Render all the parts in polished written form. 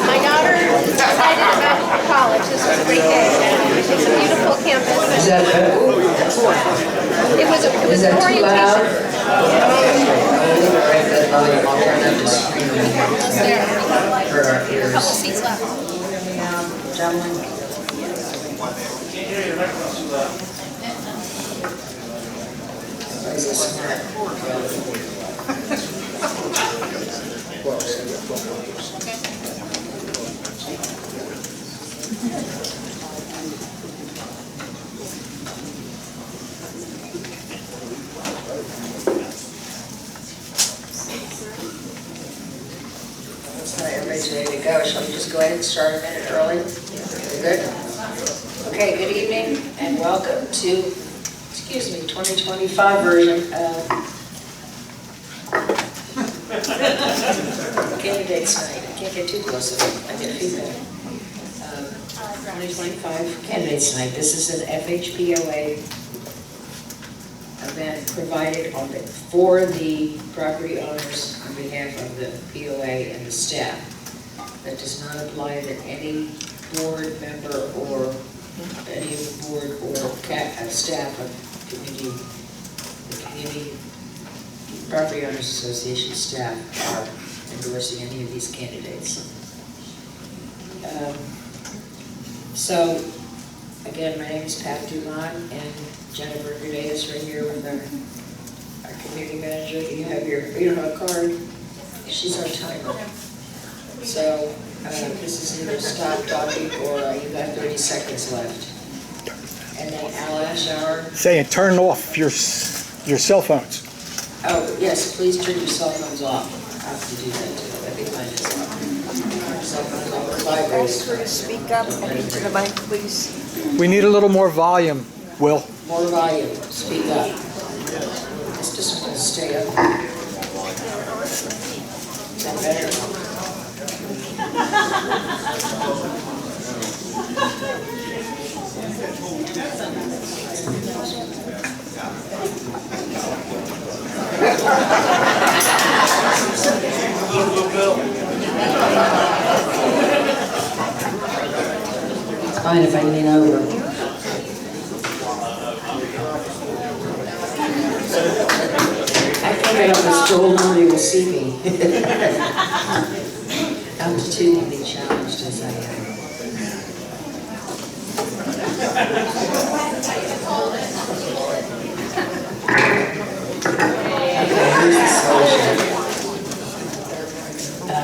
My daughter decided about college. This was a great day. It's a beautiful campus. Is that better? It was Is that too orientation. loud? I'll turn up the screen for our ears. Couple seats left. Gentlemen. Is this smart? Everybody's ready to go. Shall we just go ahead and start a minute early? We're good? Okay, good evening and welcome to, 2025 version of Candidates Night. I can't get too close to it. I get feedback. 2025 Candidates Night. This is an FHPOA event provided for the property owners on behalf of the POA and the staff. That does not apply to any board member or any of the board or staff of the Community Property Owners Association staff are endorsing any of these candidates. So, again, my name is Pat Dumont, and Jennifer Goudet is right here with our community manager. You don't have a card? She's our timer. So, this is either stop talking or you've got 30 seconds left. And then Al Ashauer. Saying turn off your cell phones. Oh, yes, please turn your cell phones off. I have to do that too. I think mine is off. Cell phones off or vibrate. Ask her to speak up and into the mic, please. We need a little more volume, Will. More volume. Speak up. It's just going to stay up. Is that better? It's fine if I lean over. I can get on the stool, nobody will see me. Altitudinally challenged as I am.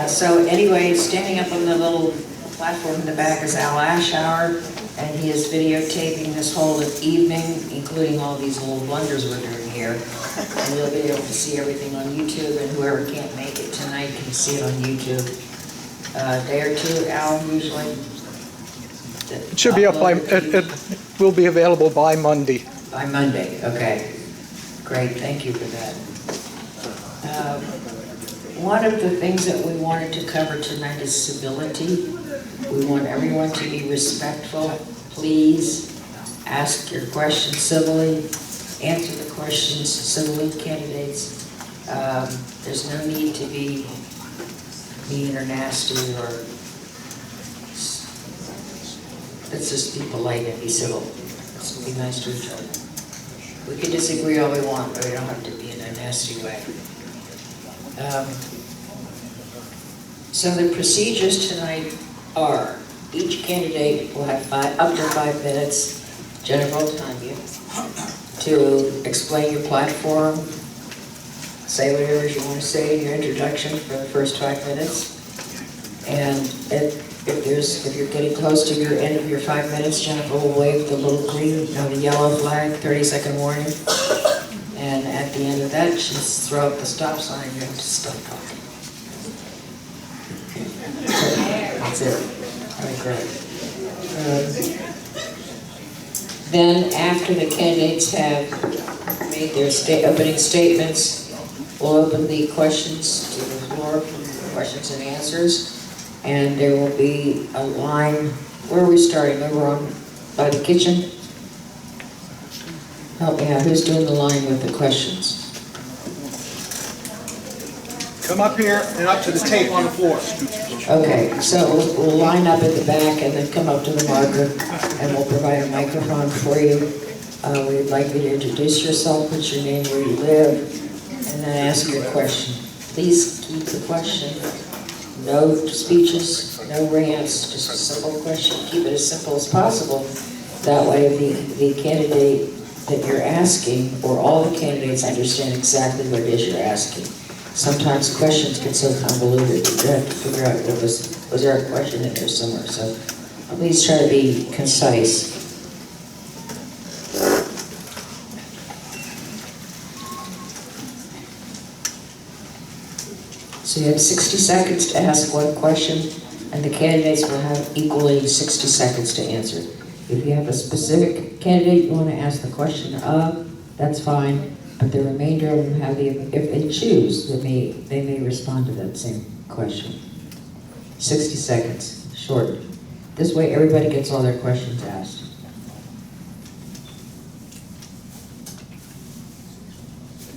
So anyway, standing up on the little platform in the back is Al Ashauer, and he is videotaping this whole evening, including all these little blunders we're doing here. And you'll be able to see everything on YouTube, and whoever can't make it tonight can see it on YouTube. Day or two, Al, usually? It should be up by, it will be available by Monday. By Monday, okay. Great, thank you for that. One of the things that we wanted to cover tonight is civility. We want everyone to be respectful. Please ask your questions civilly, answer the questions civilly, candidates. There's no need to be mean or nasty, or let's just be polite and be civil. Let's be nice to each other. We can disagree all we want, but we don't have to be in a nasty way. So the procedures tonight are, each candidate will have up to 5 minutes, Jennifer will time you, to explain your platform, say whatever you want to say in your introduction for the first 5 minutes. And if you're getting close to your end of your 5 minutes, Jennifer will wave the little green, the yellow flag, 30-second warning. And at the end of that, she'll throw up the stop sign. You have to stop talking. That's it. All right, great. Then, after the candidates have made their opening statements, we'll open the questions to the floor for questions and answers. And there will be a line. Where are we starting? Over on by the kitchen? Help me out. Who's doing the line with the questions? Come up here and up to the tape on the floor. Okay, so we'll line up at the back and then come up to the marker, and we'll provide a microphone for you. We'd like you to introduce yourself, put your name, where you live, and then ask your question. Please keep the question. No speeches, no rants, just a simple question. Keep it as simple as possible. That way the candidate that you're asking, or all the candidates, understand exactly what it is you're asking. Sometimes questions get so convoluted, you have to figure out, was there a question in there somewhere? So please try to be concise. So you have 60 seconds to ask one question, and the candidates will have equally 60 seconds to answer. If you have a specific candidate you want to ask the question of, that's fine. But the remainder of them have if they choose, they may respond to that same question. 60 seconds, short. This way everybody gets all their questions asked.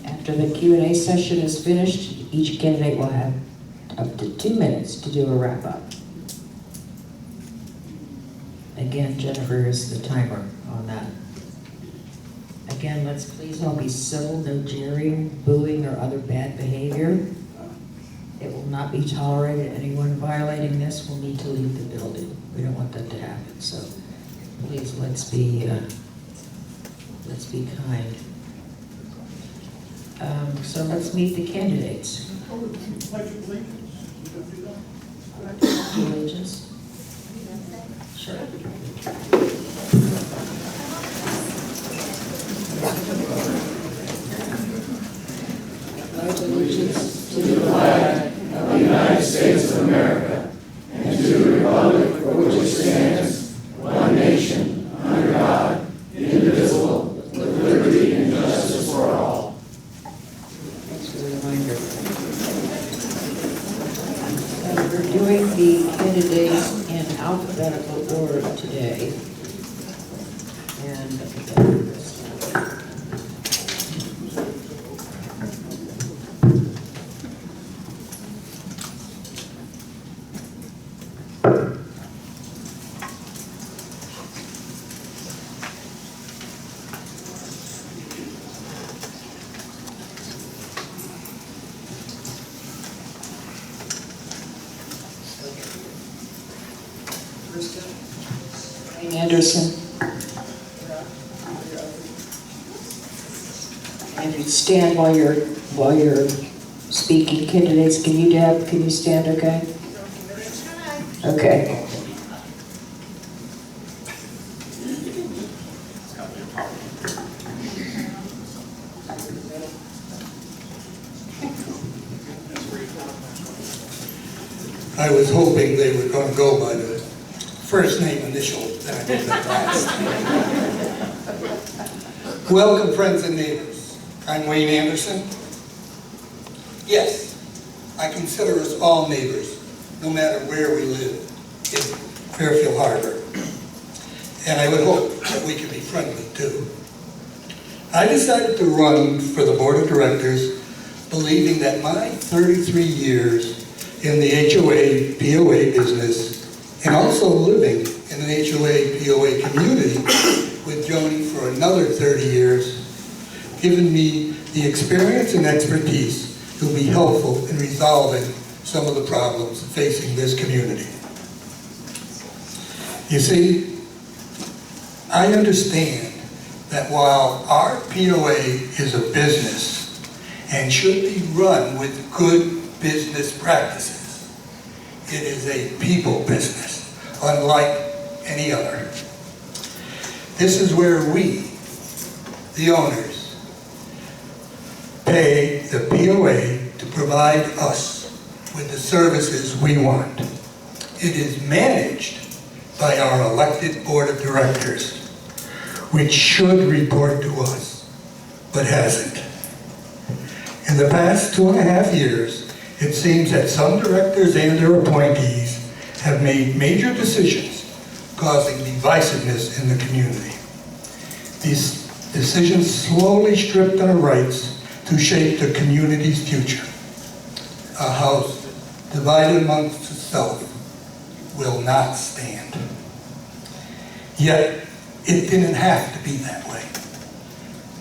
After the Q&A session is finished, each candidate will have up to 2 minutes to do a wrap-up. Again, Jennifer is the timer on that. Again, let's please all be civil, no jeering, booing, or other bad behavior. It will not be tolerated. Anyone violating this will need to leave the building. We don't want that to happen, so please let's be kind. So let's meet the candidates. Allegiance. Sure. Pledge allegiance to the flag of the United States of America and to the republic for which it stands, one nation, under God, indivisible, with liberty and justice for all. Thanks for the reminder. We're doing the candidates in alphabetical order today. And Anderson. And you stand while you're speaking. Candidates, can you stand okay? Okay. I was hoping they were going to go by the first name initial that I did that last. Welcome, friends and neighbors. I'm Wayne Anderson. Yes, I consider us all neighbors, no matter where we live in Fairfield Harbour. And I would hope that we could be friendly too. I decided to run for the board of directors, believing that my 33 years in the HOA, POA business, and also living in an HOA, POA community with Joni for another 30 years, given me the experience and expertise to be helpful in resolving some of the problems facing this community. You see, I understand that while our POA is a business and should be run with good business practices, it is a people business, unlike any other. This is where we, the owners, pay the POA to provide us with the services we want. It is managed by our elected board of directors, which should report to us, but hasn't. In the past 2.5 years, it seems that some directors and their appointees have made major decisions causing divisiveness in the community. These decisions slowly stripped our rights to shape the community's future. a house divided amongst itself will not stand. Yet, it didn't have to be that way.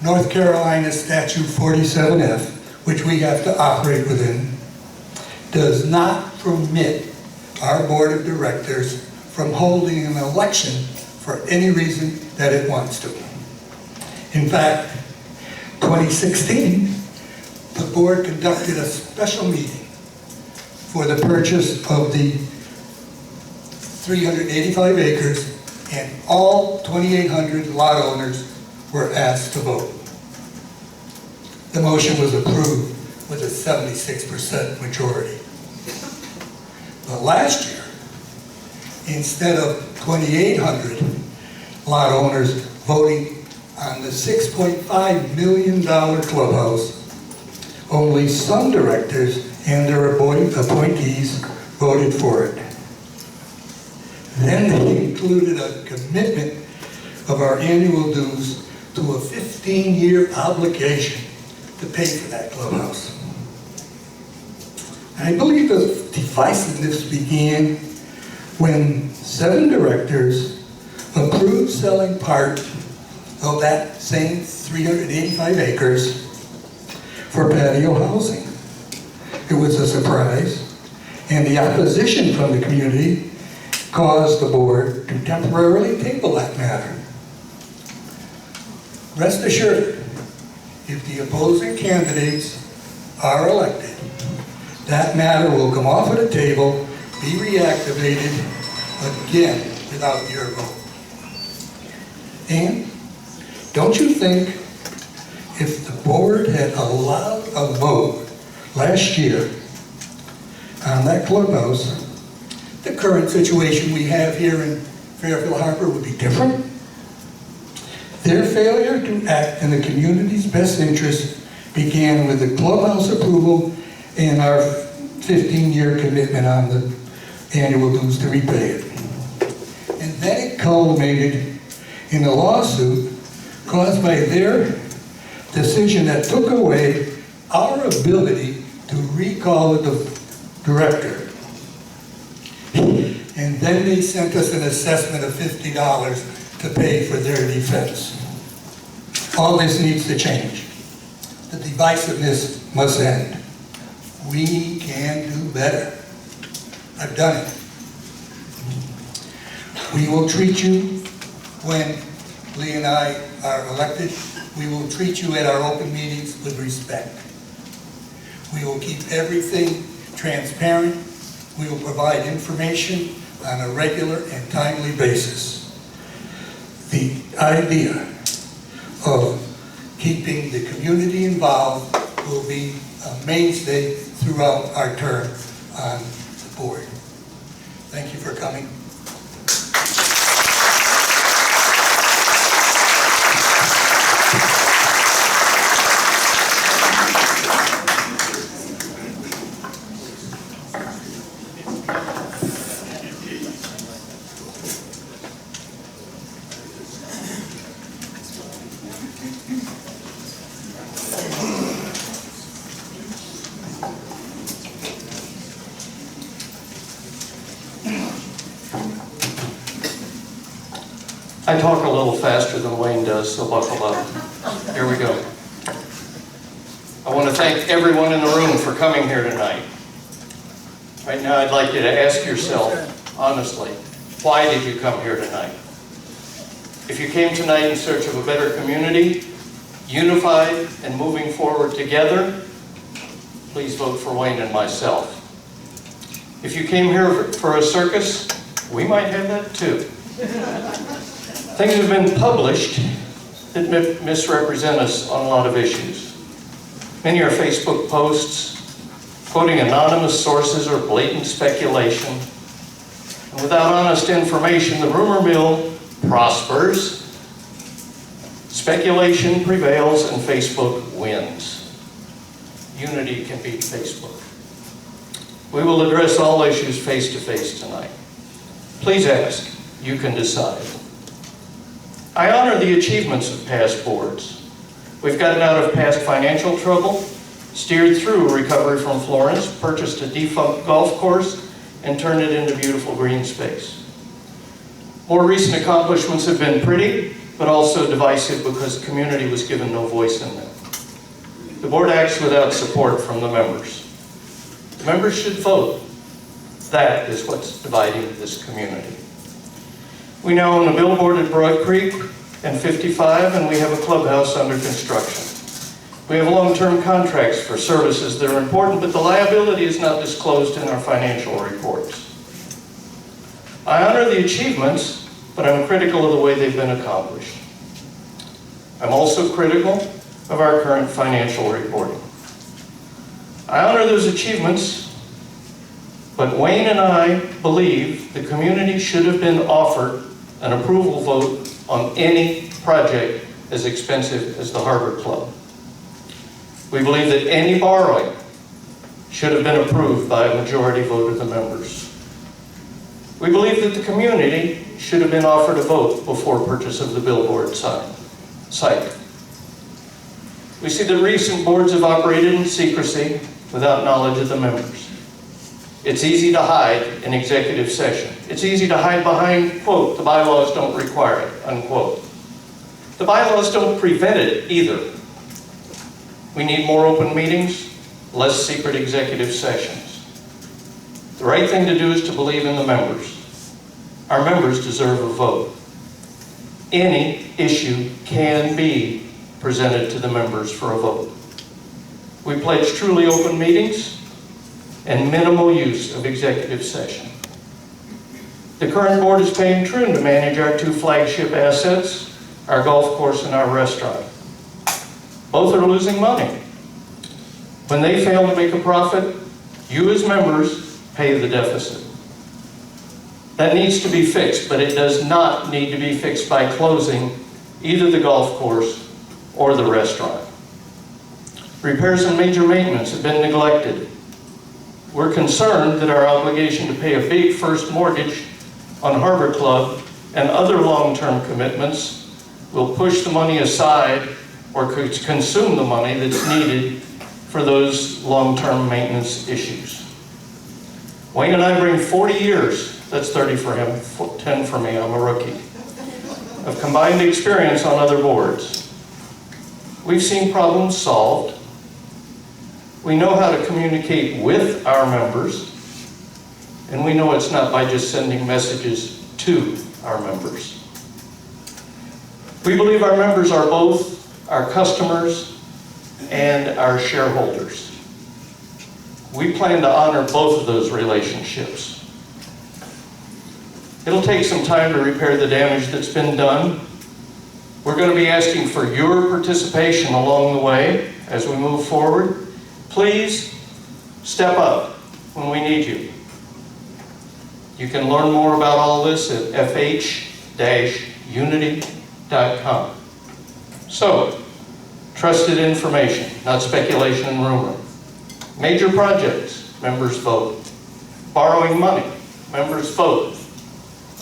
North Carolina Statute 47F, which we have to operate within, does not permit our board of directors from holding an election for any reason that it wants to. In fact, 2016, the board conducted a special meeting for the purchase of the 385 acres, and all 2,800 lot owners were asked to vote. The motion was approved with a 76% majority. But last year, instead of 2,800 lot owners voting on the $6.5 million clubhouse, only some directors and their appointees voted for it. Then they included a commitment of our annual dues to a 15-year obligation to pay for that clubhouse. I believe the divisiveness began when 7 directors approved selling part of that same 385 acres for patio housing. It was a surprise, and the opposition from the community caused the board to temporarily table that matter. Rest assured, if the opposing candidates are elected, that matter will come off of the table, be reactivated again without your vote. And don't you think if the board had allowed a vote last year on that clubhouse, the current situation we have here in Fairfield Harbour would be different? Their failure to act in the community's best interest began with the clubhouse approval and our 15-year commitment on the annual dues to repay it. And then it culminated in a lawsuit caused by their decision that took away our ability to recall the director. And then they sent us an assessment of $50 to pay for their defense. All this needs to change. The divisiveness must end. We can do better. I've done it. We will treat you, when Lee and I are elected, we will treat you at our open meetings with respect. We will keep everything transparent. We will provide information on a regular and timely basis. The idea of keeping the community involved will be a mainstay throughout our term on the board. Thank you for coming. I talk a little faster than Wayne does, so buckle up. Here we go. I want to thank everyone in the room for coming here tonight. Right now, I'd like you to ask yourself, honestly, why did you come here tonight? If you came tonight in search of a better community, unified and moving forward together, please vote for Wayne and myself. If you came here for a circus, we might have that too. Things have been published that misrepresent us on a lot of issues. Many are Facebook posts, quoting anonymous sources or blatant speculation. And without honest information, the rumor mill prospers, speculation prevails, and Facebook wins. Unity can beat Facebook. We will address all issues face to face tonight. Please ask, you can decide. I honor the achievements of past boards. We've gotten out of past financial trouble, steered through recovery from Florence, purchased a defunct golf course, and turned it into beautiful green space. More recent accomplishments have been pretty, but also divisive because the community was given no voice in them. The board acts without support from the members. The members should vote. That is what's dividing this community. We now own a billboard at Broad Creek and 55, and we have a clubhouse under construction. We have long-term contracts for services that are important, but the liability is not disclosed in our financial reports. I honor the achievements, but I'm critical of the way they've been accomplished. I'm also critical of our current financial reporting. I honor those achievements, but Wayne and I believe the community should have been offered an approval vote on any project as expensive as the Harbor Club. We believe that any borrowing should have been approved by a majority vote of the members. We believe that the community should have been offered a vote before purchase of the billboard site. We see that recent boards have operated in secrecy without knowledge of the members. It's easy to hide in executive session. It's easy to hide behind, quote, the bylaws don't require it, unquote. The bylaws don't prevent it either. We need more open meetings, less secret executive sessions. The right thing to do is to believe in the members. Our members deserve a vote. Any issue can be presented to the members for a vote. We pledge truly open meetings and minimal use of executive session. The current board is paying Troon to manage our two flagship assets, our golf course and our restaurant. Both are losing money. When they fail to make a profit, you as members pay the deficit. That needs to be fixed, but it does not need to be fixed by closing either the golf course or the restaurant. Repairs and major maintenance have been neglected. We're concerned that our obligation to pay a big first mortgage on Harbor Club and other long-term commitments will push the money aside or could consume the money that's needed for those long-term maintenance issues. Wayne and I bring 40 years, that's 30 for him, 10 for me, I'm a rookie, of combined experience on other boards. We've seen problems solved. We know how to communicate with our members, and we know it's not by just sending messages to our members. We believe our members are both our customers and our shareholders. We plan to honor both of those relationships. It'll take some time to repair the damage that's been done. We're going to be asking for your participation along the way as we move forward. Please step up when we need you. You can learn more about all this at fh-unity.com. So, trusted information, not speculation and rumor. Major projects, members vote. Borrowing money, members vote.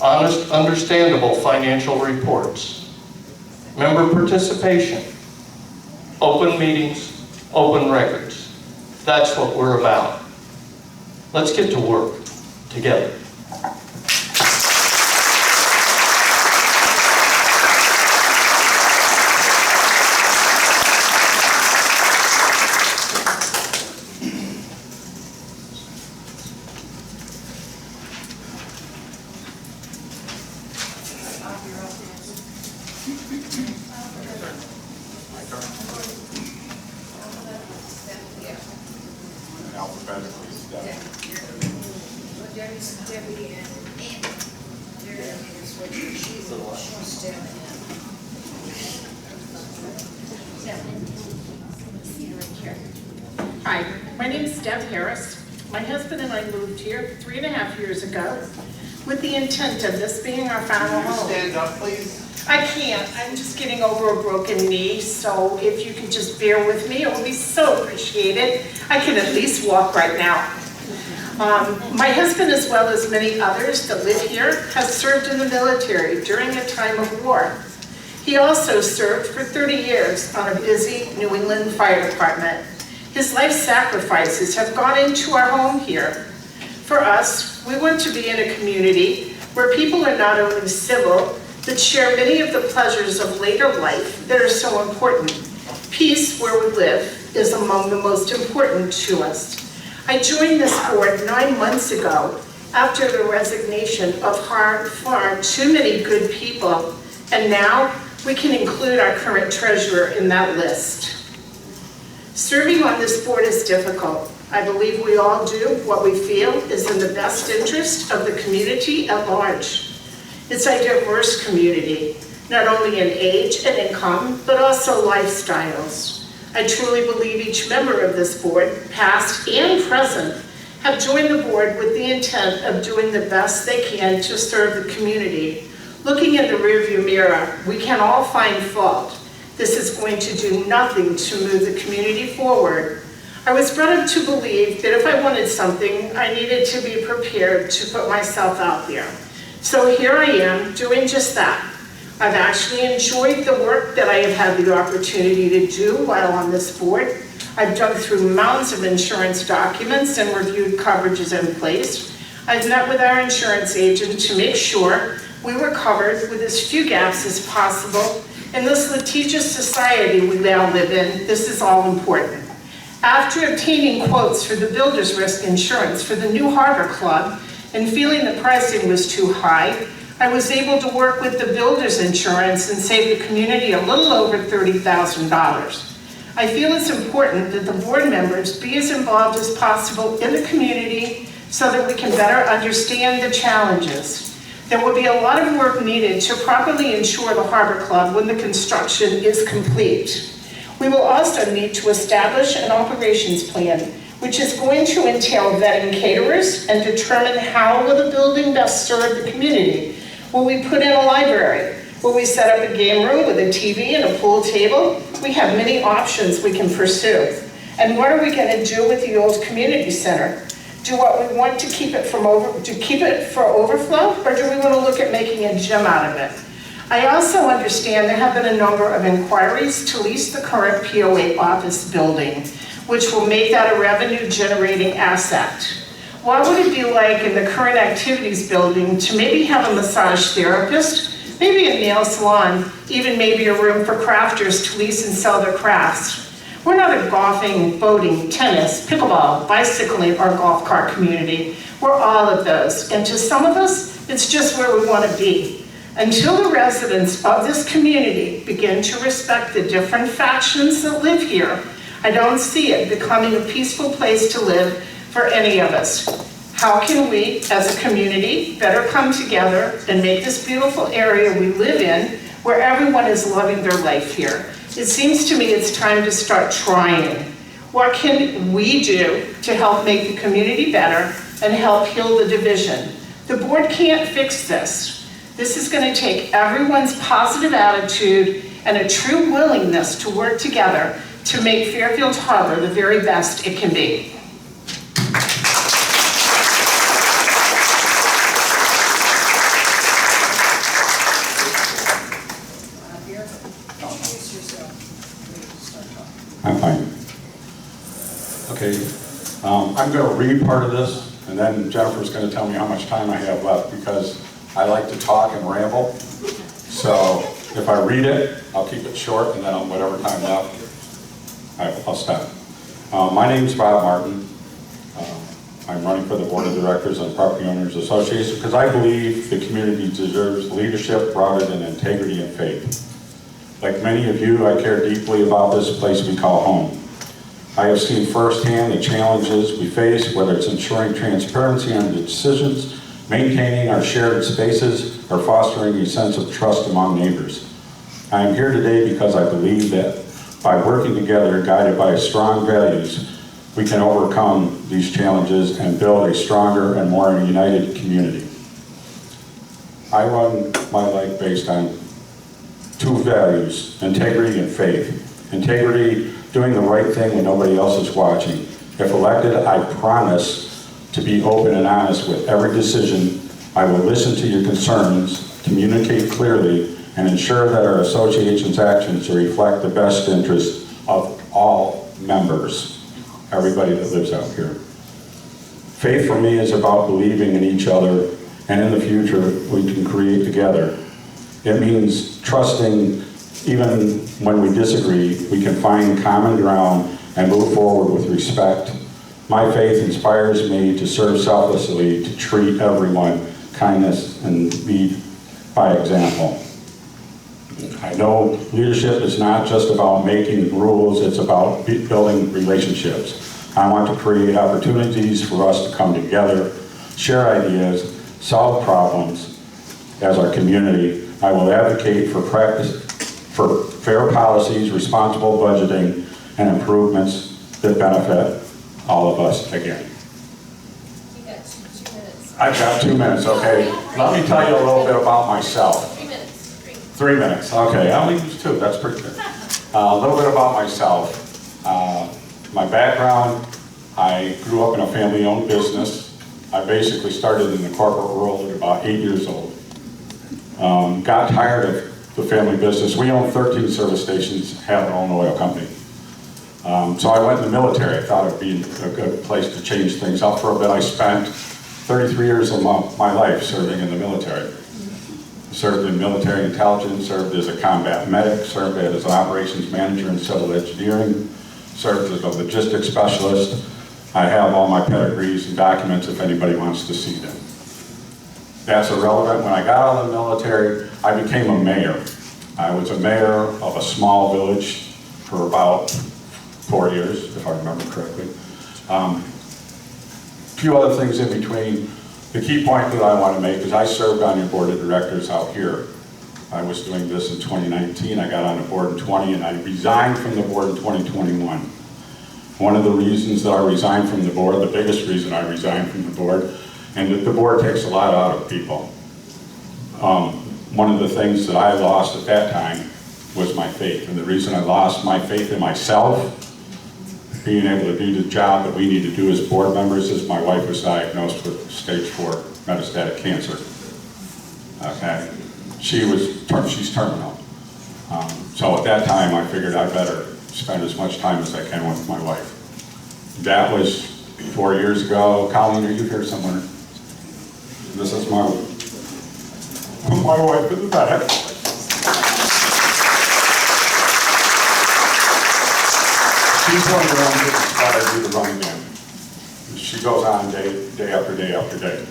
Honest, understandable financial reports. Member participation. Open meetings, open records. That's what we're about. Let's get to work together. Alphabetically, Steph. Debbie and Jerry is what she's down Hi, my name is Deb Harris. My husband and I moved here 3.5 years ago with the intent of this being our final home. Stand up, please. I can't, I'm just getting over a broken knee, so if you can just bear with me, it would be so appreciated. I can at least walk right now. My husband, as well as many others that live here, has served in the military during a time of war. He also served for 30 years on a busy New England fire department. His life sacrifices have gone into our home here. For us, we want to be in a community where people are not only civil, but share many of the pleasures of later life that are so important. Peace where we live is among the most important to us. I joined this board 9 months ago after the resignation of far too many good people, and now we can include our current treasurer in that list. Serving on this board is difficult. I believe we all do what we feel is in the best interest of the community at large. It's a diverse community, not only in age and income, but also lifestyles. I truly believe each member of this board, past and present, have joined the board with the intent of doing the best they can to serve the community. Looking in the rearview mirror, we can all find fault. This is going to do nothing to move the community forward. I was brought up to believe that if I wanted something, I needed to be prepared to put myself out there. So here I am doing just that. I've actually enjoyed the work that I have had the opportunity to do while on this board. I've dug through mounds of insurance documents and reviewed coverages in place. I've met with our insurance agent to make sure we were covered with as few gaps as possible. In this litigious society we now live in, this is all important. After obtaining quotes for the builder's risk insurance for the new Harbor Club and feeling the pricing was too high, I was able to work with the builder's insurance and save the community a little over $30,000. I feel it's important that the board members be as involved as possible in the community so that we can better understand the challenges. There will be a lot of work needed to properly insure the Harbor Club when the construction is complete. We will also need to establish an operations plan, which is going to entail vetting caterers and determine how will the building best serve the community. Will we put in a library? Will we set up a game room with a TV and a pool table? We have many options we can pursue. And what are we going to do with the old community center? Do what we want to keep it for overflow, or do we want to look at making a gym out of it? I also understand there have been a number of inquiries to lease the current POA office building, which will make that a revenue-generating asset. What would it be like in the current activities building to maybe have a massage therapist, maybe a nail salon, even maybe a room for crafters to lease and sell their crafts? We're not a golfing, boating, tennis, pickleball, bicycling, or golf cart community. We're all of those, and to some of us, it's just where we want to be. Until the residents of this community begin to respect the different factions that live here, I don't see it becoming a peaceful place to live for any of us. How can we, as a community, better come together and make this beautiful area we live in, where everyone is loving their life here? It seems to me it's time to start trying. What can we do to help make the community better and help heal the division? The board can't fix this. This is going to take everyone's positive attitude and a true willingness to work together to make Fairfield Harbour the very best it can be. I'm fine. Okay, I'm going to read part of this, and then Jennifer's going to tell me how much time I have left, because I like to talk and ramble. So if I read it, I'll keep it short, and then on whatever time left, I'll stop. My name's Bob Martin. I'm running for the Board of Directors on Property Owners Association because I believe the community deserves leadership rooted in integrity and faith. Like many of you, I care deeply about this place we call home. I have seen firsthand the challenges we face, whether it's ensuring transparency on the decisions, maintaining our shared spaces, or fostering a sense of trust among neighbors. I am here today because I believe that by working together, guided by strong values, we can overcome these challenges and build a stronger and more united community. I run my life based on two values, integrity and faith. Integrity, doing the right thing when nobody else is watching. If elected, I promise to be open and honest with every decision. I will listen to your concerns, communicate clearly, and ensure that our association's actions reflect the best interest of all members. everybody that lives out here. Faith for me is about believing in each other, and in the future we can create together. It means trusting even when we disagree, we can find common ground and move forward with respect. My faith inspires me to serve selflessly, to treat everyone kindness and lead by example. I know leadership is not just about making rules, it's about building relationships. I want to create opportunities for us to come together, share ideas, solve problems as our community. I will advocate for fair policies, responsible budgeting, and improvements that benefit all of us again. You got 2 minutes. I've got 2 minutes, okay. Let me tell you a little bit about myself. 3 minutes. 3 minutes, okay, I'll use 2, that's pretty good. A little bit about myself. My background, I grew up in a family-owned business. I basically started in the corporate world at about 8 years old. Got tired of the family business. We own 13 service stations, have our own oil company. So I went in the military. I thought it'd be a good place to change things up for a bit. I spent 33 years of my life serving in the military. Served in military intelligence, served as a combat medic, served as an operations manager in civil engineering, served as a logistics specialist. I have all my pedigrees and documents if anybody wants to see them. That's irrelevant. When I got out of the military, I became a mayor. I was a mayor of a small village for about 4 years, if I remember correctly. A few other things in between. The key point that I want to make is I served on your board of directors out here. I was doing this in 2019. I got on the board in 20, and I resigned from the board in 2021. One of the reasons that I resigned from the board, the biggest reason I resigned from the board, and that the board takes a lot out of people. One of the things that I lost at that time was my faith. And the reason I lost my faith in myself, being able to do the job that we need to do as board members, is my wife was diagnosed with stage 4 metastatic cancer. Okay, she's terminal. So at that time I figured I better spend as much time as I can with my wife. That was 4 years ago. Colleen, are you here somewhere? This is my wife in the back. She's one of the ones that inspired me to run again. She goes on day after day after day.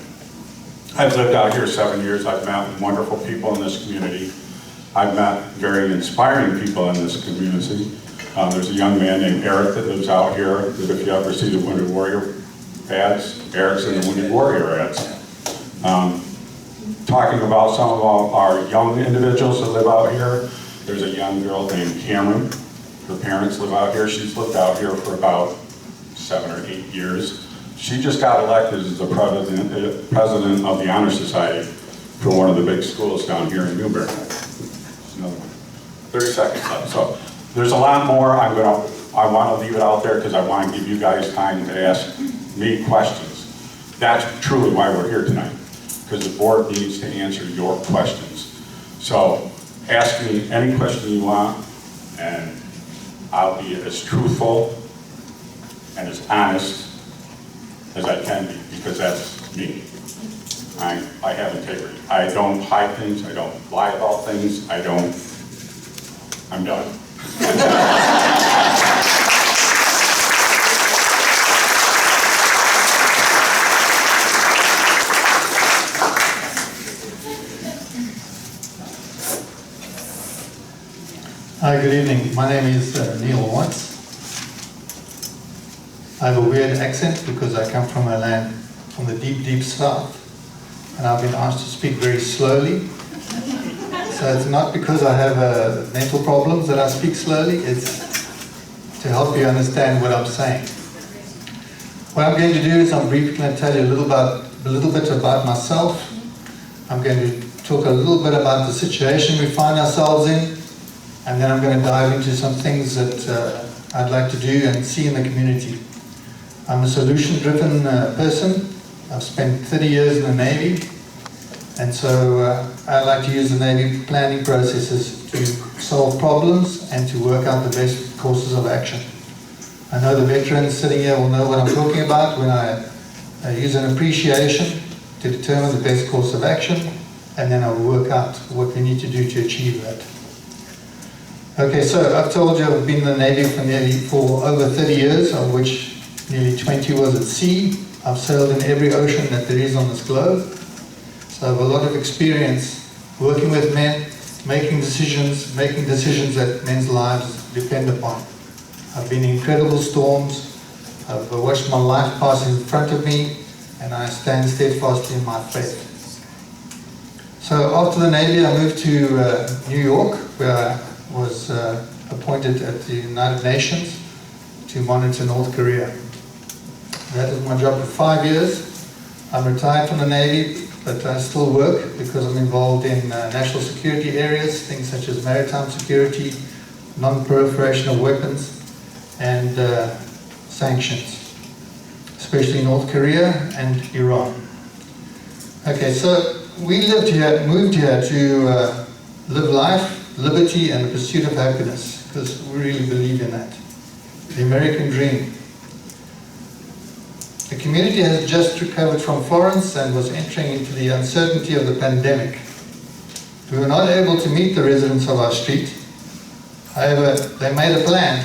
I've lived out here 7 years. I've met wonderful people in this community. I've met very inspiring people in this community. There's a young man named Eric that lives out here, that if you ever see the Wounded Warrior ads, Eric's in the Wounded Warrior ads. Talking about some of our young individuals that live out here, there's a young girl named Cameron. Her parents live out here. She's lived out here for about 7 or 8 years. She just got elected as the president of the Honor Society for one of the big schools down here in Newberry. Another one. 30 seconds left. So there's a lot more. I want to leave it out there because I want to give you guys time to ask me questions. That's truly why we're here tonight, because the board needs to answer your questions. So ask me any question you want, and I'll be as truthful and as honest as I can be, because that's me. I have integrity. I don't hide things. I don't lie about things. I'm done. Hi, good evening. My name is Neil Watts. I have a weird accent because I come from a land from the deep, deep south, and I've been asked to speak very slowly. So it's not because I have mental problems that I speak slowly, it's to help you understand what I'm saying. What I'm going to do is I'm briefly going to tell you a little bit about myself. I'm going to talk a little bit about the situation we find ourselves in, and then I'm going to dive into some things that I'd like to do and see in the community. I'm a solution-driven person. I've spent 30 years in the Navy, and so I like to use the Navy planning processes to solve problems and to work out the best courses of action. I know the veterans sitting here will know what I'm talking about when I use an appreciation to determine the best course of action, and then I'll work out what we need to do to achieve that. Okay, so I've told you I've been in the Navy for over 30 years, of which nearly 20 was at sea. I've sailed in every ocean that there is on this globe. So I have a lot of experience working with men, making decisions that men's lives depend upon. I've been in incredible storms. I've watched my life pass in front of me, and I stand steadfastly in my faith. So after the Navy, I moved to New York, where I was appointed at the United Nations to monitor North Korea. That was my job for 5 years. I'm retired from the Navy, but I still work because I'm involved in national security areas, things such as maritime security, non-proliferation of weapons, and sanctions, especially North Korea and Iran. Okay, so we moved here to live life, liberty, and the pursuit of happiness, because we really believe in that. The American dream. The community has just recovered from Florence and was entering into the uncertainty of the pandemic. We were not able to meet the residents of our street. However, they made a plan.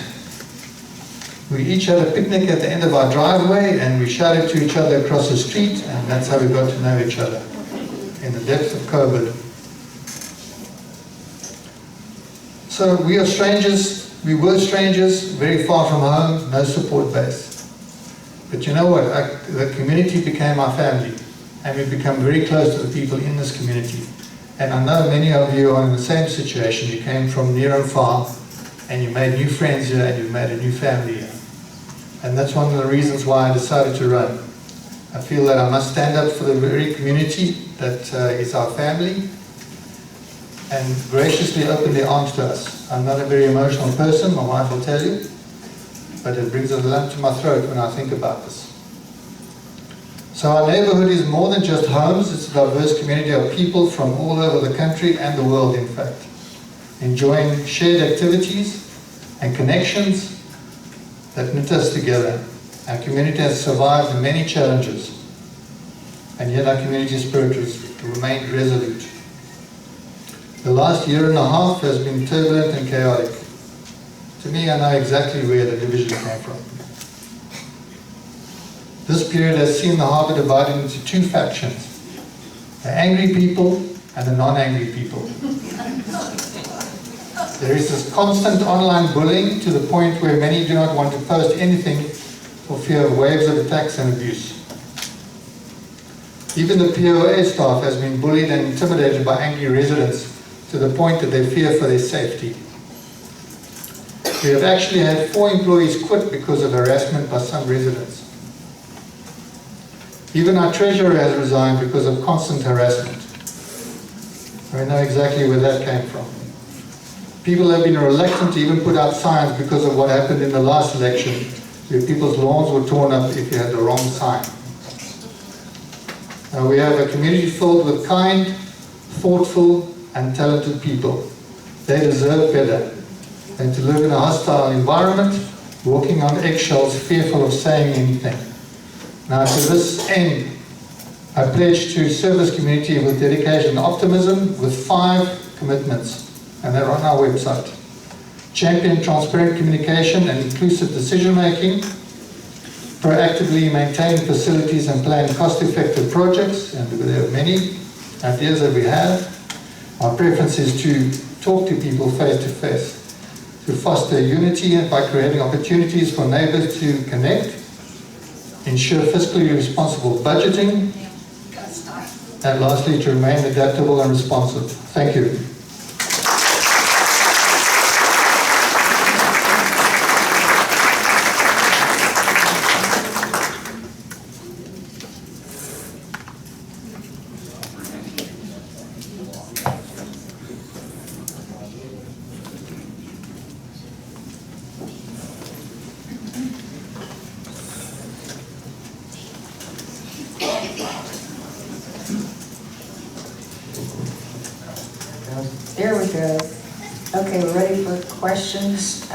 We each had a picnic at the end of our driveway, and we shouted to each other across the street, and that's how we got to know each other in the depths of COVID. So we were strangers, very far from home, no support base. But you know what, the community became our family, and we've become very close to the people in this community. And I know many of you are in the same situation. You came from near and far, and you made new friends here, and you made a new family here. And that's one of the reasons why I decided to run. I feel that I must stand up for the very community that is our family, and graciously open their arms to us. I'm not a very emotional person, my wife will tell you, but it brings a lump to my throat when I think about this. So our neighborhood is more than just homes, it's a diverse community of people from all over the country and the world, in fact, enjoying shared activities and connections that knit us together. Our community has survived many challenges, and yet our community spirit has remained resolute. The last year and a half has been turbulent and chaotic. To me, I know exactly where the division came from. This period has seen the harbour divided into two factions, the angry people and the non-angry people. There is this constant online bullying to the point where many do not want to post anything for fear of waves of attacks and abuse. Even the POA staff has been bullied and intimidated by angry residents to the point that they fear for their safety. We have actually had 4 employees quit because of harassment by some residents. Even our treasurer has resigned because of constant harassment. We know exactly where that came from. People have been reluctant to even put out signs because of what happened in the last election, where people's lawns were torn up if you had the wrong sign. We have a community filled with kind, thoughtful, and talented people. They deserve better than to live in a hostile environment, walking on eggshells, fearful of saying anything. Now, to this end, I pledge to serve this community with dedication and optimism with 5 commitments, and they're on our website. Champion transparent communication and inclusive decision-making, proactively maintain facilities and plan cost-effective projects, and there are many ideas that we have. Our preference is to talk to people face-to-face, to foster unity and by creating opportunities for neighbours to connect, ensure fiscally responsible budgeting, and lastly, to remain adaptable and responsive. Thank you. There we go. Okay, we're ready for questions.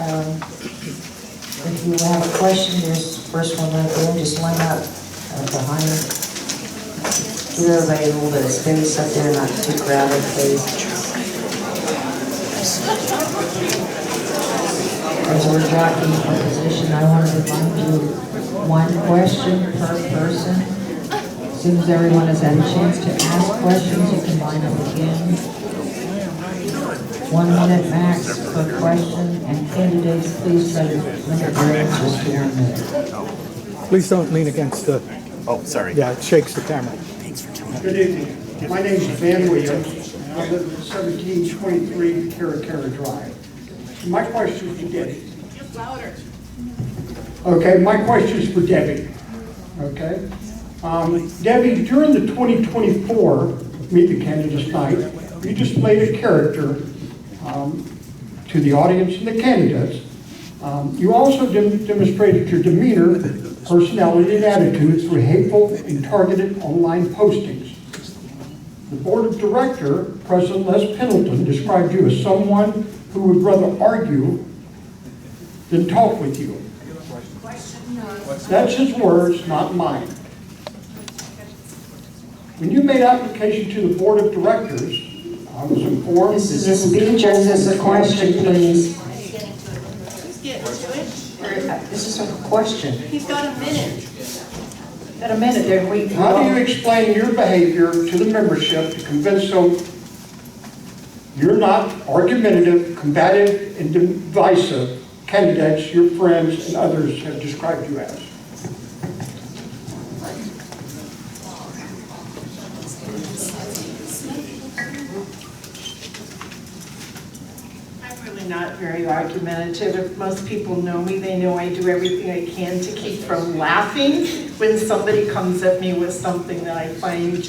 If you have a question, there's the first one right there, just line up behind. Give everybody a little bit of space up there, not too crowded, please. As we're jockeying for position, I want to remind you, one question per person. As soon as everyone has had a chance to ask questions, you can line up again. 1 minute max per question, and candidates, please try to limit your answers to 1 minute. Please don't lean against the, Oh, sorry. yeah, it shakes the camera. Good evening. My name is Van Williams, and I live at 1723 Cara Drive. My question is for Debbie. Okay, my question is for Debbie. Okay? Debbie, during the 2024 Meet the Candidates Night, you displayed a character to the audience and the candidates. You also demonstrated your demeanor, personality, and attitude through hateful and targeted online postings. The Board of Director, President Les Pendleton, described you as someone who would rather argue than talk with you. That's his words, not mine. When you made application to the Board of Directors, I was informed... This is a speech, or is this a question, please? This is a question. He's got a minute. Got a minute there, we... How do you explain your behavior to the membership to convince them you're not argumentative, combative, and divisive candidates your friends and others have described you as? I'm really not very argumentative. If most people know me, they know I do everything I can to keep from laughing when somebody comes at me with something that I find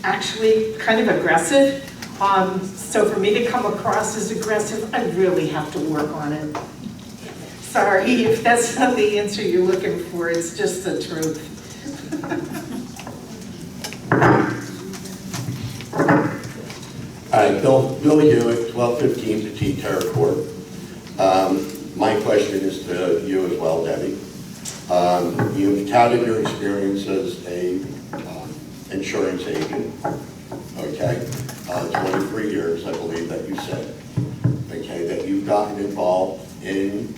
actually kind of aggressive. So for me to come across as aggressive, I really have to work on it. Sorry if that's not the answer you're looking for, it's just the truth. Hi, Billy Hewitt, 1215 Petit Terre Court. My question is to you as well, Debbie. You've touted your experience as a insurance agent, okay? 23 years, I believe that you said, okay, that you've gotten involved in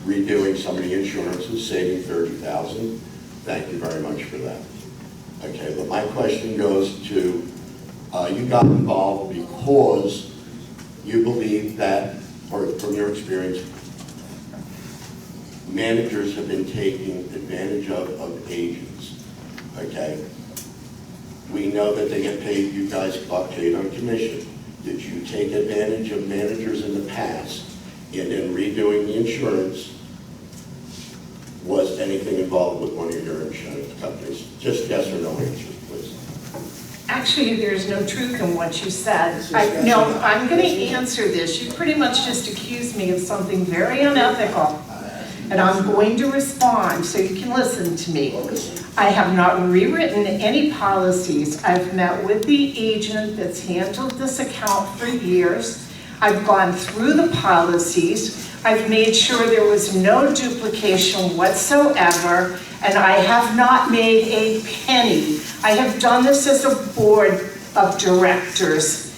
redoing some of the insurances, saving $30,000. Thank you very much for that. Okay, but my question goes to, you got involved because you believe that, or from your experience, managers have been taking advantage of agents, okay? We know that they get paid, you guys got paid on commission. Did you take advantage of managers in the past? And in redoing the insurance, was anything involved with one of your insurance companies? Just yes or no answers, please. Actually, there's no truth in what you said. No, I'm going to answer this. You pretty much just accused me of something very unethical, and I'm going to respond so you can listen to me. I have not rewritten any policies. I've met with the agent that's handled this account for years. I've gone through the policies. I've made sure there was no duplication whatsoever, and I have not made a penny. I have done this as a board of directors.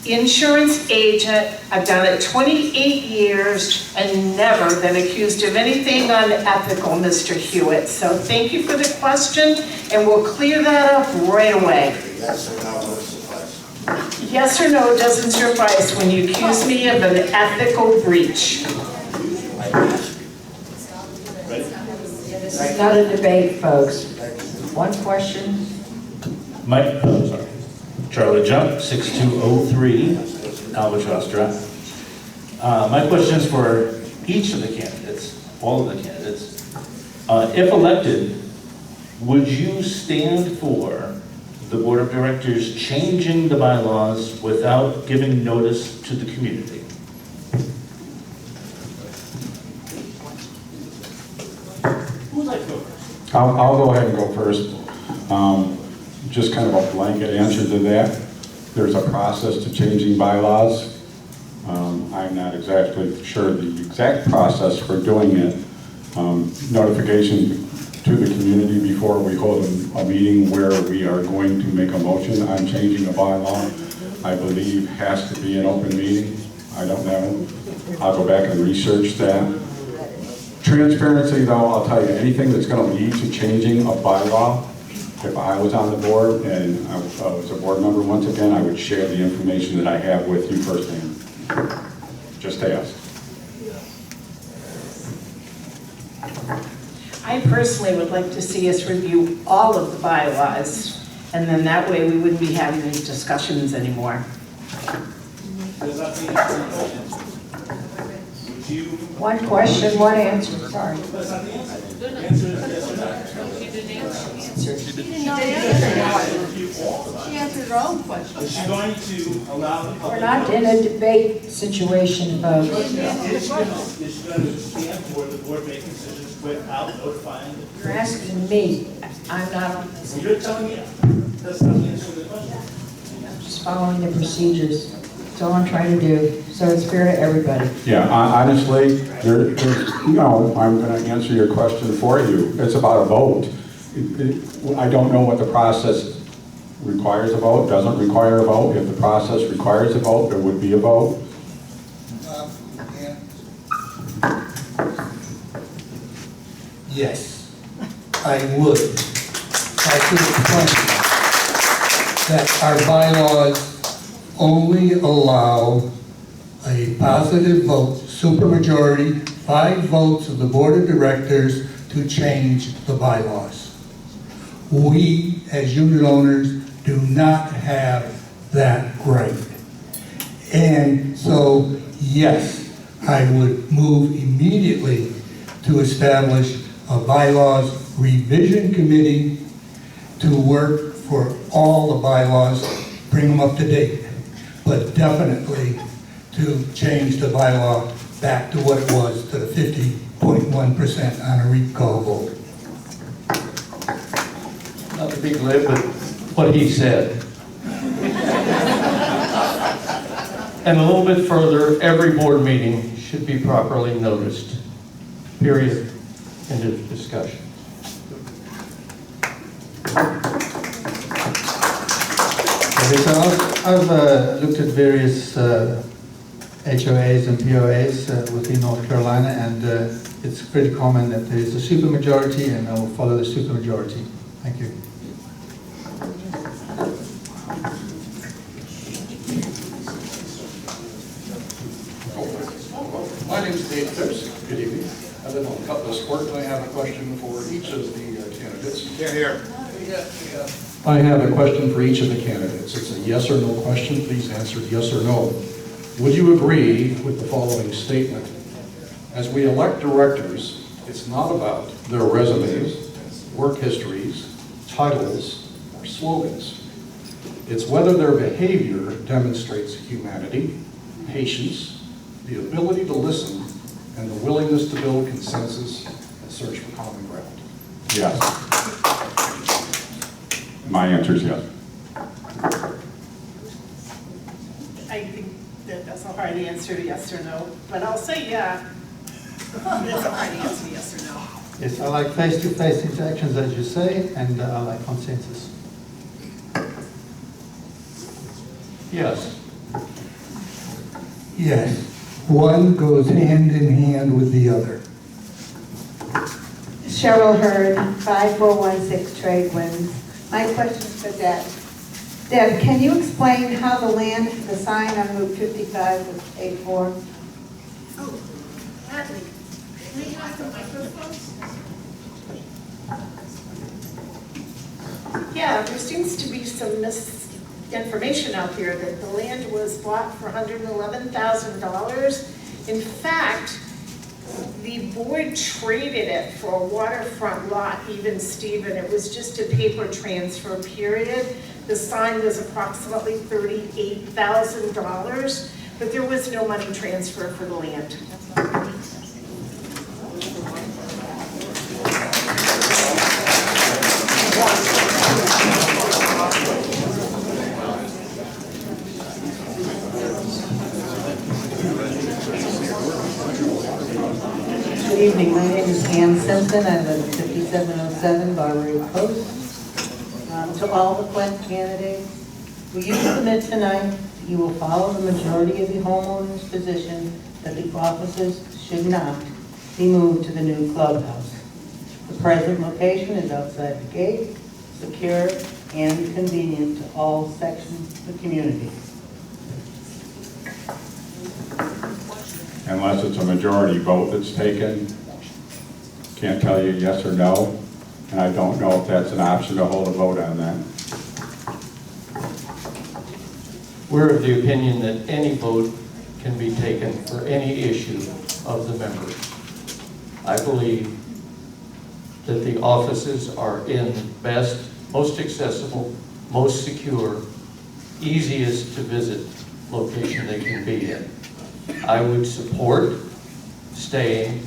Insurance agent, I've done it 28 years and never been accused of anything unethical, Mr. Hewitt. So thank you for the question, and we'll clear that up right away. Yes or no will suffice. Yes or no doesn't suffice when you accuse me of an ethical breach. This is not a debate, folks. One question. Mike, sorry. Charlie Jump, 6203 Albatross Drive. My question is for each of the candidates, all of the candidates. If elected, would you stand for the Board of Directors changing the bylaws without giving notice to the community? Who'd like to go first? I'll go ahead and go first. Just kind of a blanket answer to that. There's a process to changing bylaws. I'm not exactly sure the exact process for doing it. Notification to the community before we hold a meeting where we are going to make a motion on changing a bylaw, I believe has to be an open meeting. I don't know. I'll go back and research that. Transparency, though, I'll tell you, anything that's going to lead to changing a bylaw, if I was on the board and I was a board member once again, I would share the information that I have with you firsthand. Just ask. I personally would like to see us review all of the bylaws, and then that way we wouldn't be having these discussions anymore. One question, one answer, sorry. She answered her own question. Is she going to allow the public? We're not in a debate situation, folks. Is she going to stand for the board making decisions without notifying the? You're asking me. I'm not on this. You're telling me, that's not the answer to the question. I'm just following the procedures. That's all I'm trying to do, so it's fair to everybody. Yeah, honestly, I'm going to answer your question for you. It's about a vote. I don't know what the process requires a vote, doesn't require a vote. If the process requires a vote, there would be a vote. Yes, I would. I could explain that our bylaws only allow a positive vote, supermajority, 5 votes of the board of directors to change the bylaws. We, as unit owners, do not have that right. And so, yes, I would move immediately to establish a bylaws revision committee to work for all the bylaws, bring them up to date, but definitely to change the bylaw back to what it was, to the 50.1% on a recall vote. Not to be glib, but what he said. And a little bit further, every board meeting should be properly noticed. Period. End of discussion. Okay, so I've looked at various HOAs and POAs within North Carolina, and it's pretty common that there is a supermajority, and I will follow the supermajority. Thank you. My name is Dave Phipps. Good evening. I live on Cutlass Court. I have a question for each of the candidates. Here. I have a question for each of the candidates. It's a yes or no question. Please answer yes or no. Would you agree with the following statement? As we elect directors, it's not about their resumes, work histories, titles, or slogans. It's whether their behavior demonstrates humanity, patience, the ability to listen, and the willingness to build consensus and search for common ground. Yes. My answer is yes. I think that that's a hard answer to yes or no, but I'll say yeah. That's a hard answer, yes or no. Yes, I like face-to-face interactions, as you say, and I like consensus. Yes. Yes, one goes hand in hand with the other. Cheryl Hurd, 5416 Trade Winds. My question is for Deb. Deb, can you explain how the land for the sign on Route 55 was paid for? Oh, Hadley, can we have the microphones? Yeah, there seems to be some misinformation out here that the land was bought for $111,000. In fact, the board traded it for a waterfront lot, even Stephen. It was just a paper transfer period. The sign was approximately $38,000, but there was no money transfer for the land. evening. My name is Ann Simpson. I live at 5707 Barbary Post. To all the candidates, will you submit tonight that you will follow the majority of the homeowner's position that the offices should not be moved to the new clubhouse? The present location is outside the gate, secure and convenient to all sections of the community. Unless it's a majority vote that's taken, can't tell you yes or no, and I don't know if that's an option to hold a vote on that. We're of the opinion that any vote can be taken for any issue of the members. I believe that the offices are in the best, most accessible, most secure, easiest to visit location they can be in. I would support staying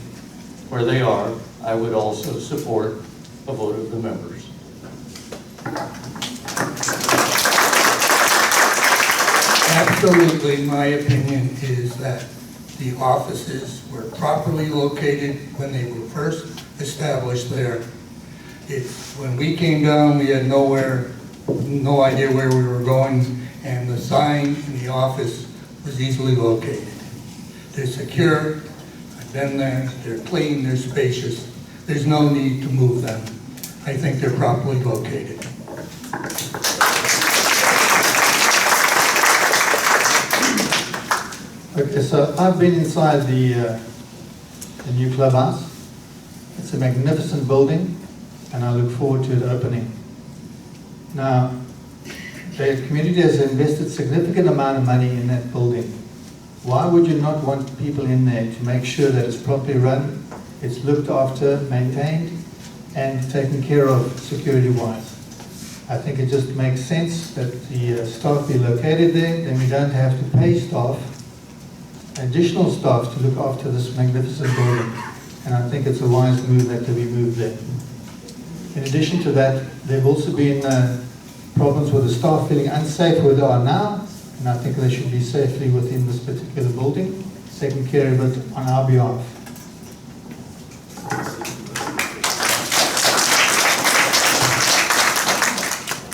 where they are. I would also support a vote of the members. Absolutely, my opinion is that the offices were properly located when they were first established there. When we came down, we had no idea where we were going, and the sign in the office was easily located. They're secure, I've been there, they're clean, they're spacious. There's no need to move them. I think they're properly located. Okay, so I've been inside the new clubhouse. It's a magnificent building, and I look forward to it opening. Now, the community has invested significant amount of money in that building. Why would you not want people in there to make sure that it's properly run, it's looked after, maintained, and taken care of security-wise? I think it just makes sense that the staff be located there, then we don't have to pay staff, additional staff, to look after this magnificent building. And I think it's a wise move that to be moved there. In addition to that, there have also been problems with the staff feeling unsafe where they are now, and I think they should be safely within this particular building, taking care of it on our behalf.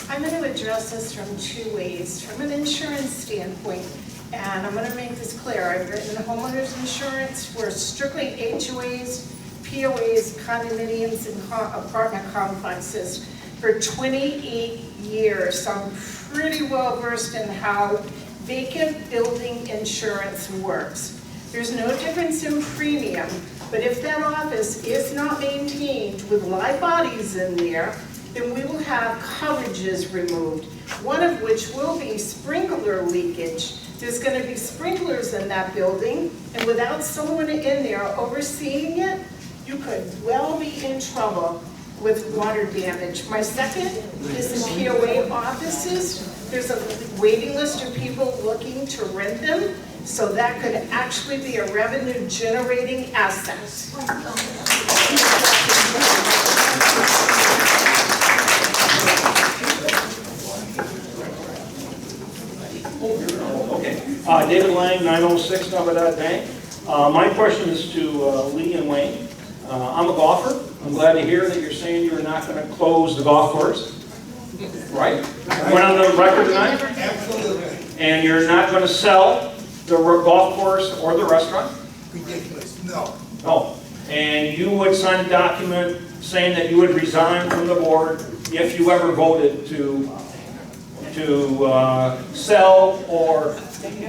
I'm going to address this from two ways. From an insurance standpoint, and I'm going to make this clear, I've written homeowners insurance for strictly HOAs, POAs, condominiums, and apartment complexes for 28 years. So I'm pretty well versed in how vacant building insurance works. There's no difference in premium, but if that office is not maintained with live bodies in there, then we will have coverages removed, one of which will be sprinkler leakage. There's going to be sprinklers in that building, and without someone in there overseeing it, you could well be in trouble with water damage. My second is the POA offices. There's a waiting list of people looking to rent them, so that could actually be a revenue generating asset. Okay. David Lang, 906 Navidad Bank. My question is to Lee and Wayne. I'm a golfer. I'm glad to hear that you're saying you're not going to close the golf course. Right? Went on the record tonight? Absolutely. And you're not going to sell the golf course or the restaurant? Ridiculous. No. No. And you would sign a document saying that you would resign from the board if you ever voted to sell or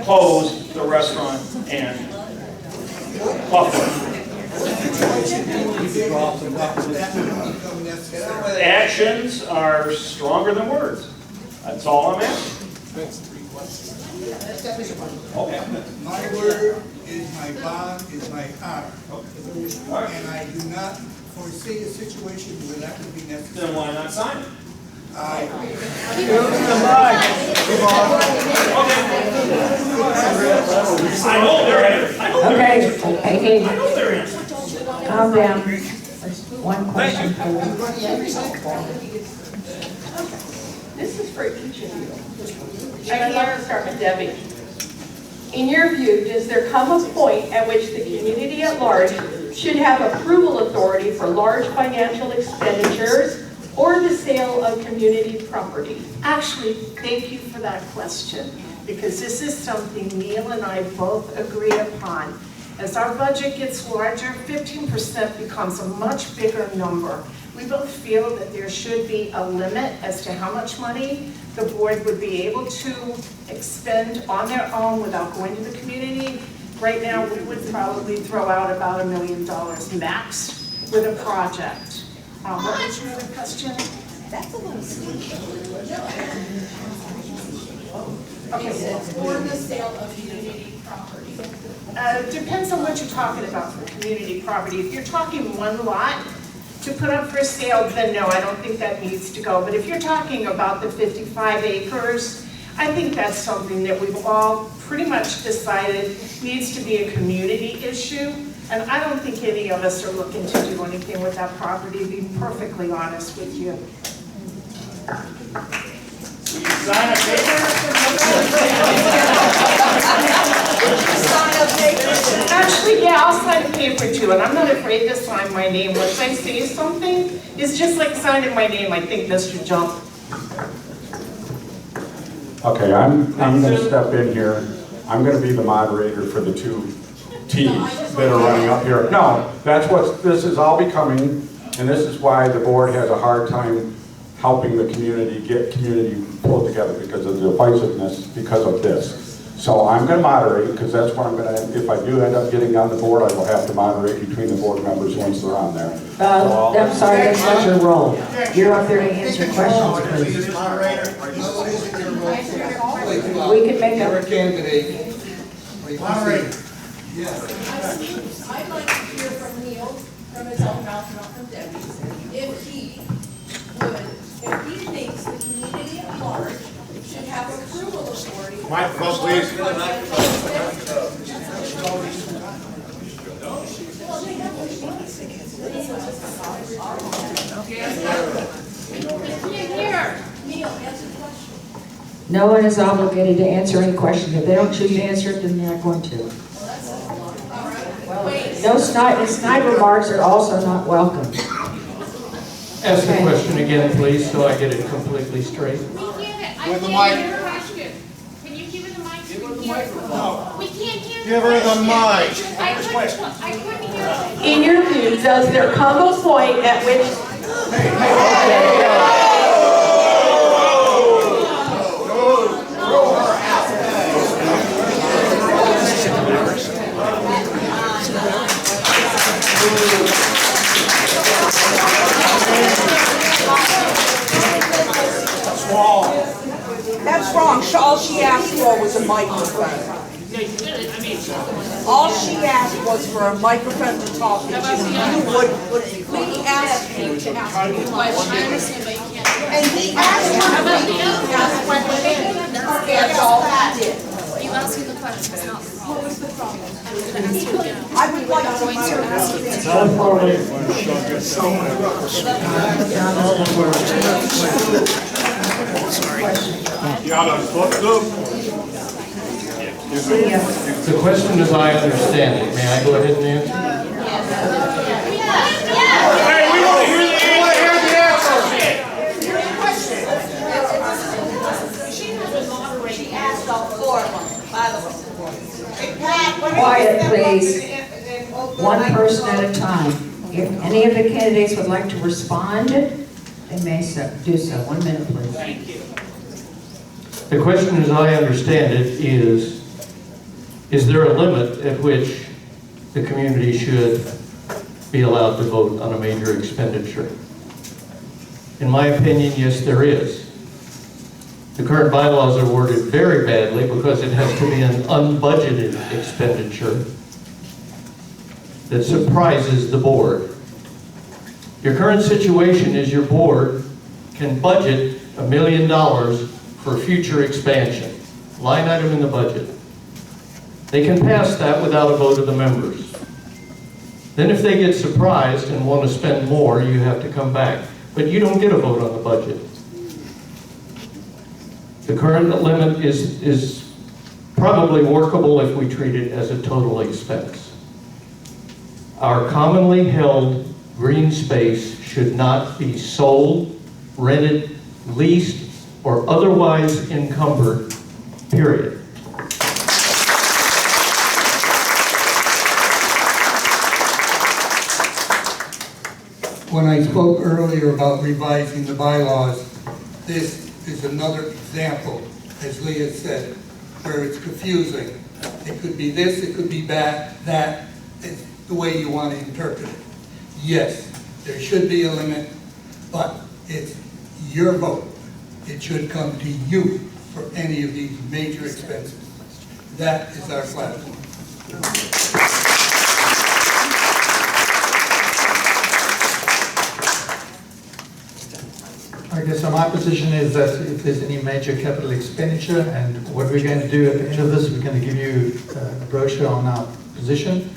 close the restaurant and golf course. Actions are stronger than words. That's all I'm asking. Okay. My word is my bond, is my honor. And I do not foresee a situation where that would be necessary. Then why not sign it? I know their answer. Okay, calm down. One question. This is for each of you. I'd like to start with Debbie. In your view, does there come a point at which the community at large should have approval authority for large financial expenditures or the sale of community property? Actually, thank you for that question, because this is something Neil and I both agree upon. As our budget gets larger, 15% becomes a much bigger number. We both feel that there should be a limit as to how much money the board would be able to expend on their own without going to the community. Right now, we would probably throw out about $1 million max with a project. What was your other question? That's a little sneaky. Okay. For the sale of community property. Depends on what you're talking about for community property. If you're talking one lot to put up for sale, then no, I don't think that needs to go. But if you're talking about the 55 acres, I think that's something that we've all pretty much decided needs to be a community issue. And I don't think any of us are looking to do anything with that property, to be perfectly honest with you. Sign a Actually, yeah, I'll sign a paper too, and I'm not afraid to sign my name. Once I say something, it's just like signing my name, I think, Mr. Jump. Okay, I'm going to step in here. I'm going to be the moderator for the two teams that are running up here. No, that's what this is all becoming, and this is why the board has a hard time helping the community get community pulled together, because of the divisiveness, because of this. So I'm going to moderate, because that's what I'm going to, if I do end up getting on the board, I will have to moderate between the board members once they're on there. I'm sorry, that's not your role. You're up there to answer questions, please. We can make You're a a candidate. Moderator. I'd like to hear from Neil, from his own mouth, not from Debbie's, if he thinks the community at large should have approval authority. Microphone, please. Neil, answer the question. No one is obligated to answer any questions. If they don't choose to answer it, then they're not going to. No snide remarks are also not welcome. Ask the question again, please, so I get it completely straight. With the mic. Can you give her the mic? We can't hear Give her the mic. I couldn't hear her. In your view, does there come a point at which... That's wrong. All she asked for was a microphone. All she asked was for a microphone to talk into. You would we asked him to ask you questions. And he asked her to ask questions. That's all he did. You asked me the questions, not What was the problem? I'm going to ask you again. I would like to The question as I understand it, may I go ahead and answer? Hey, we want to hear the answer. She asked all four of them, by the way. Quiet, please. One person at a time. If any of the candidates would like to respond, they may do so. 1 minute, please. Thank you. The question as I understand it is there a limit at which the community should be allowed to vote on a major expenditure? In my opinion, yes, there is. The current bylaws are worded very badly because it has to be an unbudgeted expenditure that surprises the board. Your current situation is your board can budget $1 million for future expansion, line item in the budget. They can pass that without a vote of the members. Then if they get surprised and want to spend more, you have to come back. But you don't get a vote on the budget. The current limit is probably workable if we treat it as a total expense. Our commonly held green space should not be sold, rented, leased, or otherwise encumbered, period. When I spoke earlier about revising the bylaws, this is another example, as Leah said, where it's confusing. It could be this, it could be that. It's the way you want to interpret it. Yes, there should be a limit, but it's your vote. It should come to you for any of these major expenses. That is our platform. Okay, so my position is that if there's any major capital expenditure, and what we're going to do at the end of this, we're going to give you a brochure on our position.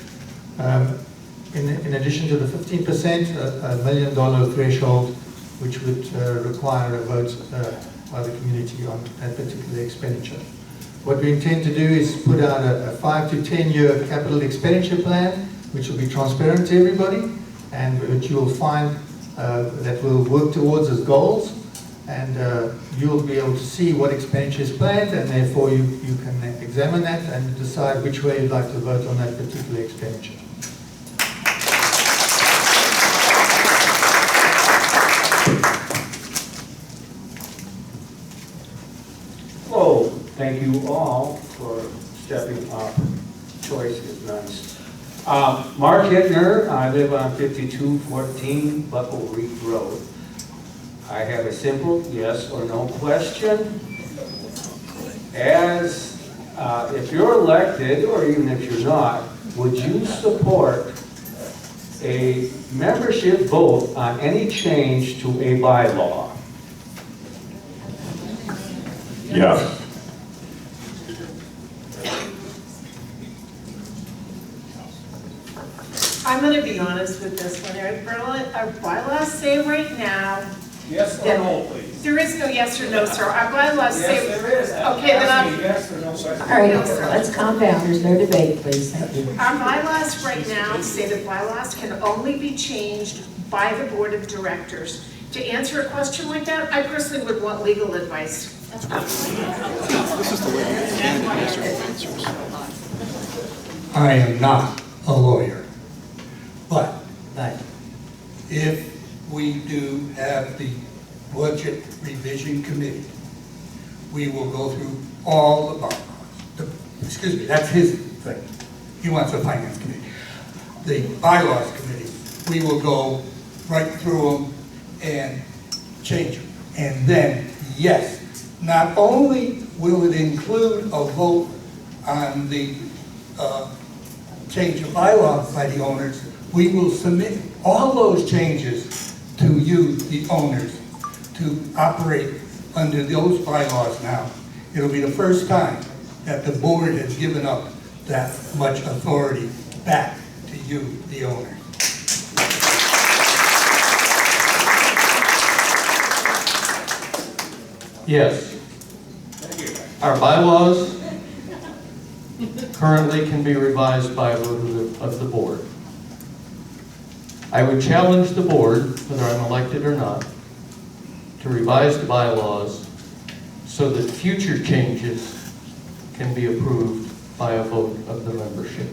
In addition to the 15%, $1 million threshold, which would require a vote by the community on that particular expenditure. What we intend to do is put out a 5 to 10 year capital expenditure plan, which will be transparent to everybody, and which you will find that we'll work towards as goals, and you'll be able to see what expenditure is planned, and therefore you can examine that and decide which way you'd like to vote on that particular expenditure. Hello, thank you all for stepping up. Choice is nice. Mark Hittner, I live on 5214 Buckle Reed Road. I have a simple yes or no question. As if you're elected, or even if you're not, would you support a membership vote on any change to a bylaw? Yes. I'm going to be honest with this one. Our bylaws say right now. Yes or no, please? There is no yes or no, sir. Our bylaws say. Yes, there is. Okay, then I'm. Yes or no question. All right, let's calm down. There's no debate, please. Thank you. Our bylaws right now say that bylaws can only be changed by the board of directors. To answer a question like that, I personally would want legal advice. This is the way answers. I am not a lawyer, but if we do have the budget revision committee, we will go through all the bylaws. Excuse me, that's his thing. He wants a finance committee. The bylaws committee, we will go right through them and change them. And then, yes, not only will it include a vote on the change of bylaws by the owners, we will submit all those changes to you, the owners, to operate under those bylaws now. It'll be the first time that the board has given up that much authority back to you, the owners. Yes. Our bylaws currently can be revised by a vote of the board. I would challenge the board, whether I'm elected or not, to revise the bylaws so that future changes can be approved by a vote of the membership.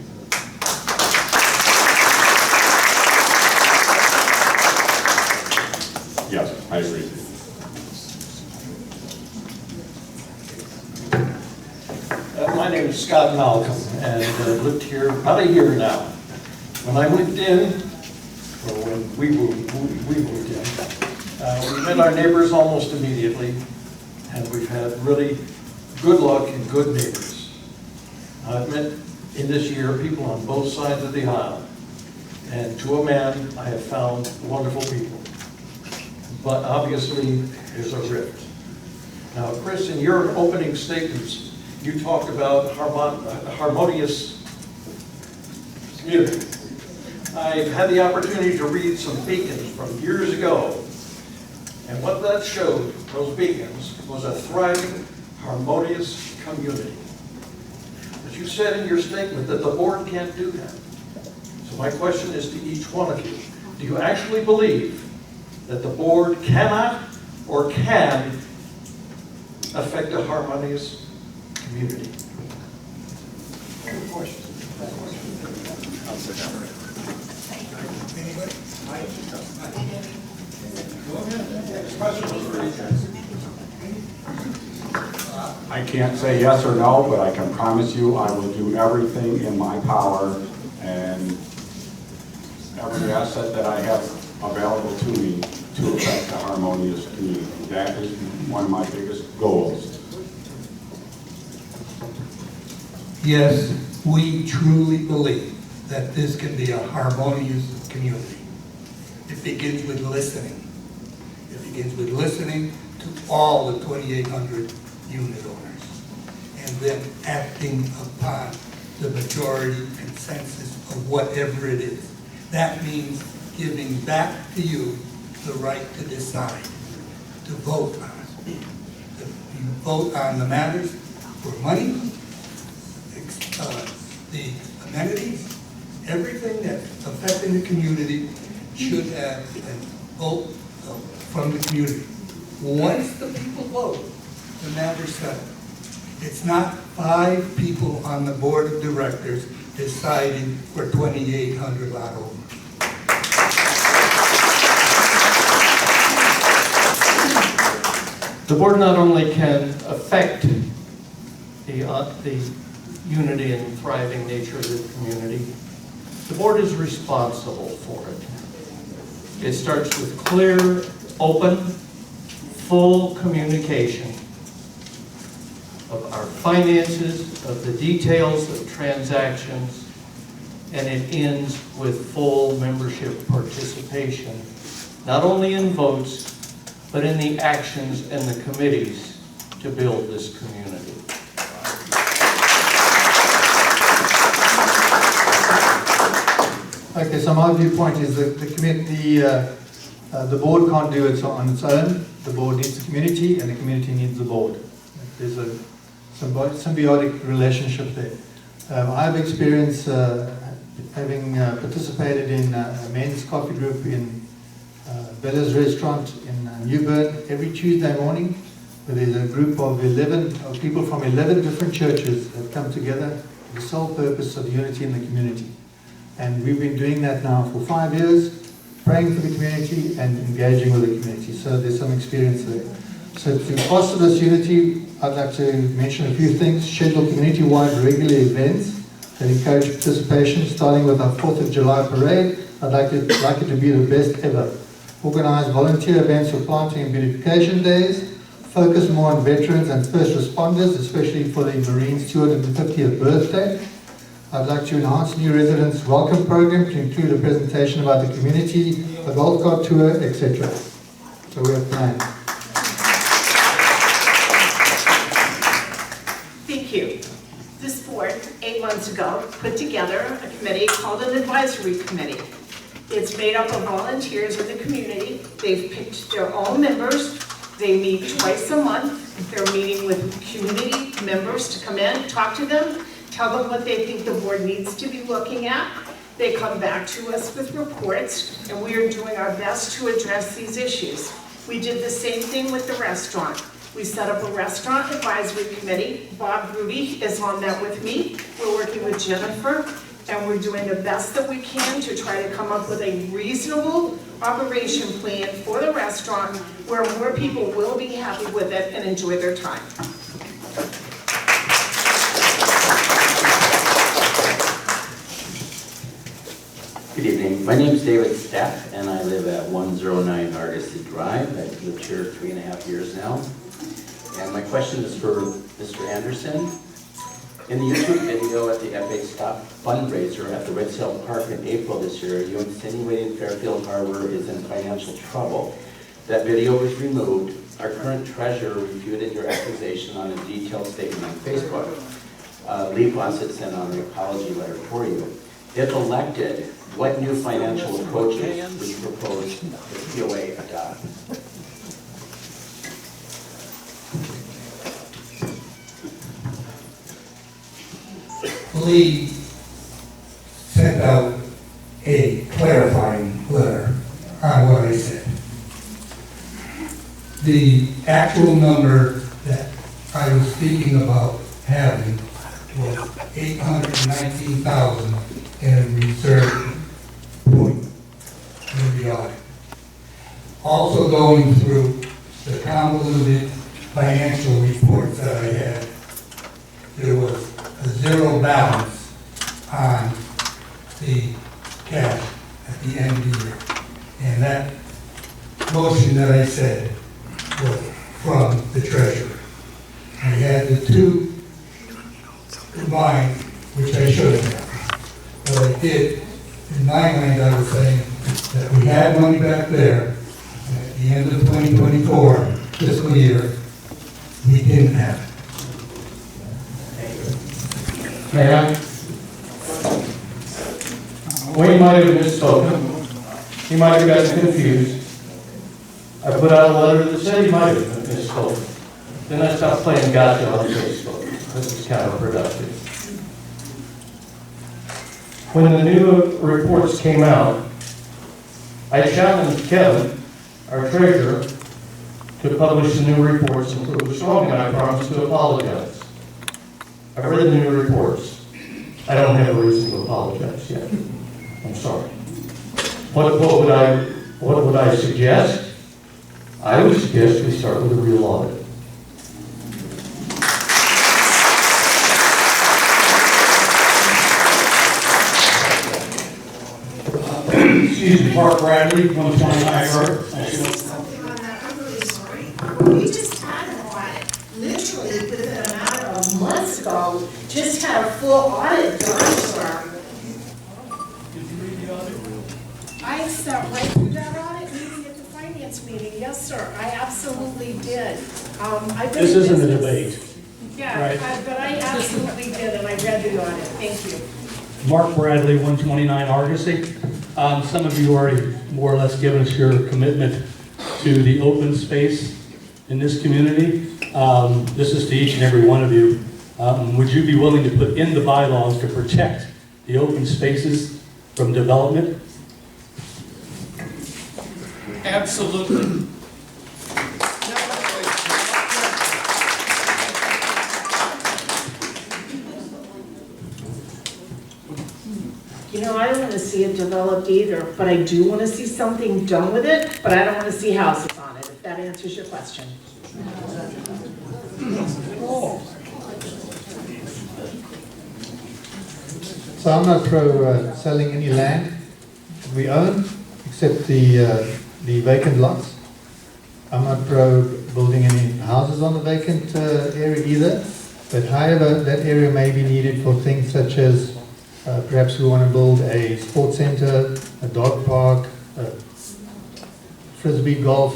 Yes, I agree. My name is Scott Malcolm, and I've lived here about a year now. When I moved in, or when we moved in, we met our neighbors almost immediately, and we've had really good luck and good neighbors. I've met in this year people on both sides of the aisle, and to a man, I have found wonderful people. But obviously, there's a rift. Now, Chris, in your opening statements, you talked about harmonious community. I've had the opportunity to read some beacons from years ago, and what that showed, those beacons, was a thriving, harmonious community. But you said in your statement that the board can't do that. So my question is to each one of you. Do you actually believe that the board cannot or can affect a harmonious community? Good question. I can't say yes or no, but I can promise you I will do everything in my power and every asset that I have available to me to affect a harmonious community. That is one of my biggest goals. Yes, we truly believe that this can be a harmonious community. It begins with listening. It begins with listening to all the 2,800 unit owners and then acting upon the majority consensus of whatever it is. That means giving back to you the right to decide, to vote on. You vote on the matters for money, the amenities, everything that's affecting the community should have a vote from the community. Once the people vote, the matter's settled. It's not 5 people on the board of directors deciding for 2,800 lot owners. The board not only can affect the unity and thriving nature of the community, the board is responsible for it. It starts with clear, open, full communication of our finances, of the details of transactions, and it ends with full membership participation, not only in votes, but in the actions and the committees to build this community. Okay, so my viewpoint is that the board can't do it on its own. The board needs the community, and the community needs the board. There's a symbiotic relationship there. I have experience having participated in a men's coffee group in Bella's restaurant in Newburgh every Tuesday morning, where there's a group of people from 11 different churches that come together for the sole purpose of unity in the community. And we've been doing that now for 5 years, praying for the community and engaging with the community. So there's some experience there. So to foster this unity, I'd like to mention a few things. Schedule community-wide regular events that encourage participation, starting with our 4th of July parade. I'd like it to be the best ever. Organize volunteer events for planting and beautification days. Focus more on veterans and first responders, especially for the Marines' 250th birthday. I'd like to enhance new residents' welcome program to include a presentation about the community, a golf cart tour, etc. So we have plans. Thank you. This board, 8 months ago, put together a committee called an advisory committee. It's made up of volunteers in the community. They've picked their own members. They meet twice a month. They're meeting with community members to come in, talk to them, tell them what they think the board needs to be looking at. They come back to us with reports, and we are doing our best to address these issues. We did the same thing with the restaurant. We set up a restaurant advisory committee. Bob Rudy is on that with me. We're working with Jennifer, and we're doing the best that we can to try to come up with a reasonable operation plan for the restaurant where more people will be happy with it and enjoy their time. Good evening. My name is David Staff, and I live at 109 Argosy Drive. I've lived here 3.5 years now. And my question is for Mr. Anderson. In the YouTube video at the FA Stop fundraiser at the Red Sail Park in April this year, you insinuated Fairfield Harbour is in financial trouble. That video was removed. Our current treasurer refuted your accusation on a detailed statement on Facebook. Lee Fawcett sent out an apology letter for you. If elected, what new financial approaches would you propose the POA adopt? Lee sent out actual number that I was speaking about having was 819,000 in a reserve point in the audit. Also going through the convoluted financial reports that I had, there was a zero balance on the cash at the end of the year. And that motion that I said was from the treasurer. I had the two combined, which I should have. But I did, in my mind, I was saying that we had money back there, and at the end of 2024 fiscal year, we didn't have it. Ma'am? Wayne might have misspoken. He might have gotten confused. I put out a letter that said he might have misspoken. Then I stopped playing gotcha on Facebook. This is counterproductive. When the new reports came out, I challenged Kevin, our treasurer, to publish the new reports and prove us wrong, and I promised to apologize. I've read the new reports. I don't have a reason to apologize yet. I'm sorry. What would I suggest? I would suggest we start with a real audit. Excuse me, Mark Bradley, 129 Road. I'm really sorry. We just had an audit, literally within a matter of months ago, just had a full audit done, sir. I sat right through that audit meeting at the finance meeting, yes, sir, I absolutely did. I've been This in isn't a business- debate. Yeah, right? but I absolutely did, and I read the audit, thank you. Mark Bradley, 129 Argosy. Some of you already more or less given us your commitment to the open space in this community. This is to each and every one of you. Would you be willing to put in the bylaws to protect the open spaces from development? Absolutely. You know, I don't want to see it developed either, but I do want to see something done with it, but I don't want to see houses on it, if that answers your question. So I'm not pro selling any land that we own, except the vacant lots. I'm not pro building any houses on the vacant area either, but however, that area may be needed for things such as perhaps we want to build a sports center, a dog park, a frisbee golf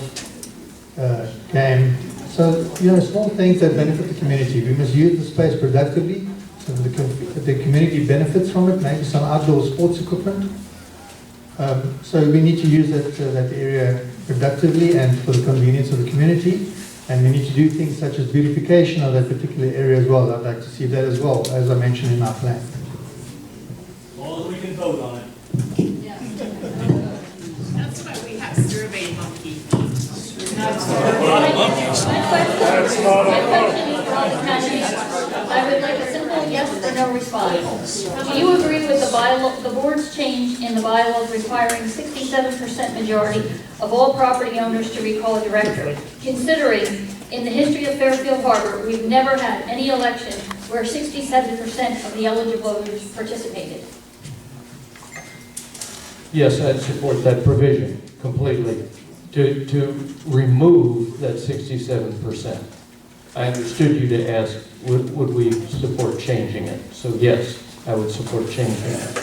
game. So, small things that benefit the community. We must use the space productively so that the community benefits from it, maybe some outdoor sports equipment. So we need to use that area productively and for the convenience of the community. And we need to do things such as beautification of that particular area as well. I'd like to see that as well, as I mentioned in our plan. As long as we can vote on it. That's why we have survey monkey. I would like a simple yes or no response. Do you agree with the board's change in the bylaws requiring 67% majority of all property owners to recall a director? Considering in the history of Fairfield Harbour, we've never had any election where 67% of the eligible voters participated. Yes, I'd support that provision completely, to remove that 67%. I understood you to ask, would we support changing it? So yes, I would support changing it.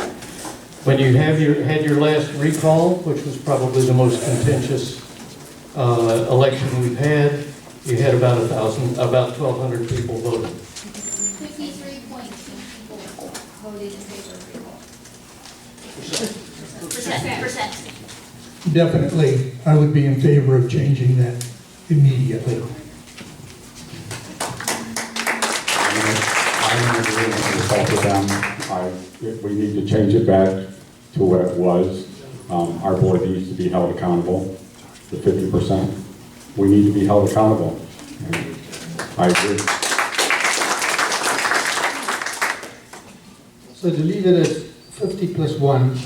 When you had your last recall, which was probably the most contentious election we've had, you had about 1,200 people voting. 53.2 people voted in favor of recall. Percent. Definitely, I would be in favor of changing that immediately. I'm in agreement with them. We need to change it back to what it was. Our board needs to be held accountable, the 50%. We need to be held accountable. I agree. So to leave it at 50 plus 1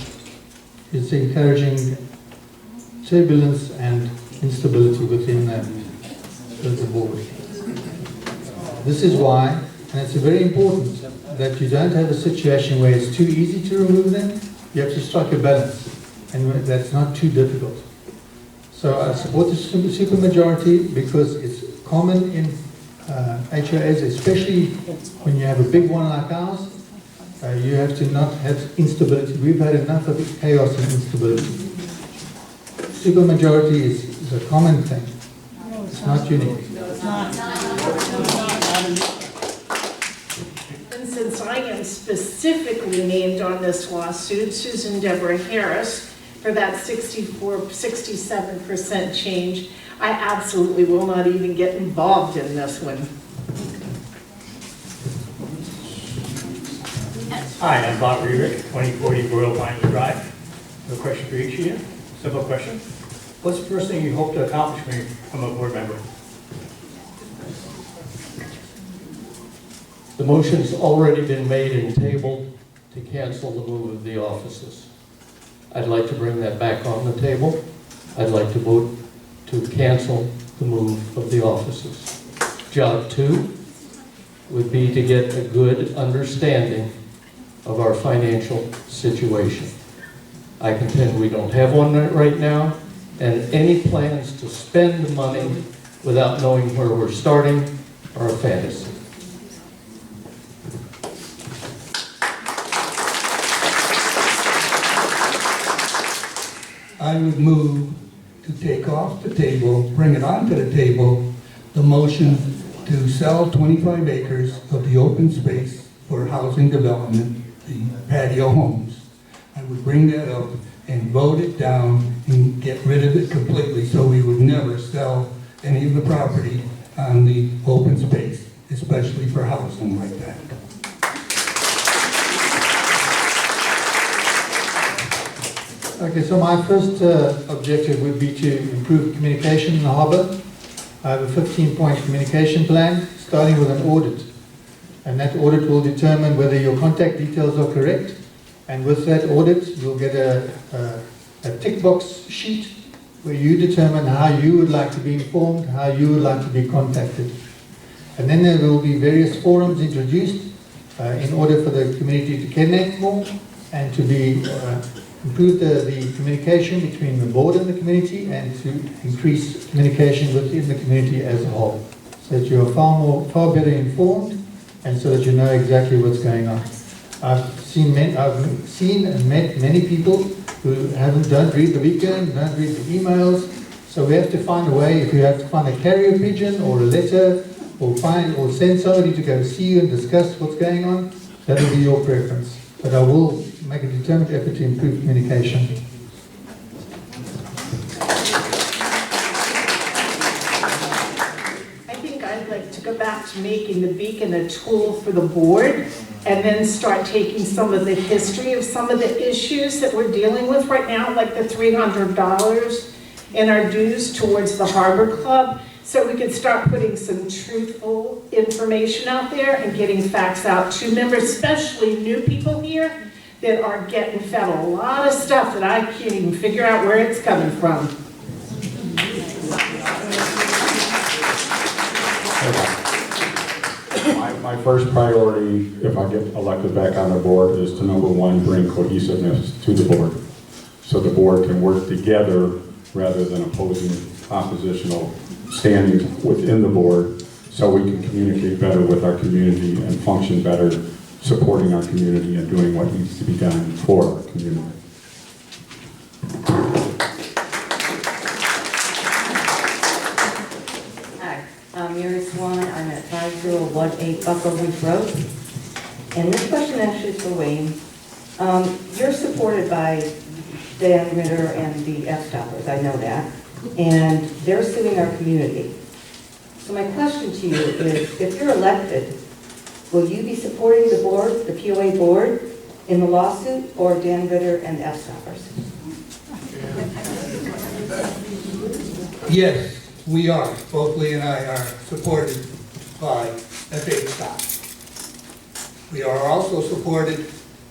is encouraging turbulence and instability within the board. This is why, and it's very important, that you don't have a situation where it's too easy to remove them. You have to strike a balance, and that's not too difficult. So I support the supermajority because it's common in HOAs, especially when you have a big one like ours. You have to not have instability. We've had enough of chaos and instability. Supermajority is a common thing. It's not unique. And since I am specifically named on this lawsuit, Susan Deborah Harris, for that 67% change, I absolutely will not even get involved in this one. Hi, I'm Bob Rearick, 2040 Royal Pines Drive. A question for each of you. Simple question. What's the first thing you hope to accomplish when you become a board member? The motion's already been made and tabled to cancel the move of the offices. I'd like to bring that back on the table. I'd like to vote to cancel the move of the offices. Job 2 would be to get a good understanding of our financial situation. I contend we don't have one right now, and any plans to spend money without knowing where we're starting are a fantasy. I would move to take off the table, bring it onto the table, the motion to sell 25 acres of the open space for housing development, the patio homes. I would bring that up and vote it down and get rid of it completely so we would never sell any of the property on the open space, especially for housing like that. Okay, so my first objective would be to improve communication in the harbour. I have a 15-point communication plan, starting with an audit. And that audit will determine whether your contact details are correct. And with that audit, you'll get a tick box sheet where you determine how you would like to be informed, how you would like to be contacted. And then there will be various forums introduced in order for the community to connect more and to be improve the communication between the board and the community, and to increase communication within the community as a whole, so that you are far better informed, and so that you know exactly what's going on. I've seen and met many people who don't read the weekend, don't read the emails, so we have to find a way. If you have to find a carrier pigeon or a letter, or send somebody to go see you and discuss what's going on, that will be your preference. But I will make a determined effort to improve communication. I think I'd like to go back to making the beacon a tool for the board, and then start taking some of the history of some of the issues that we're dealing with right now, like the $300 in our dues towards the Harbor Club, so we could start putting some truthful information out there and getting facts out to members, especially new people here that are getting fed a lot of stuff that I can't even figure out where it's coming from. My first priority, if I get elected back on the board, is to number one, bring cohesiveness to the board, so the board can work together rather than oppositional standings within the board, so we can communicate better with our community and function better, supporting our community and doing what needs to be done for our community. Hi, I'm Mary Swan. I'm at 5018 Buckle Reef Road. And this question actually is for Wayne. You're supported by Dan Ritter and the F-Stoppers, I know that. And they're suing our community. So my question to you is, if you're elected, will you be supporting the board, the POA board, in the lawsuit, or Dan Ritter and the F-Stoppers? Yes, We are, both Lee and I are supported by FA stock. We are also supported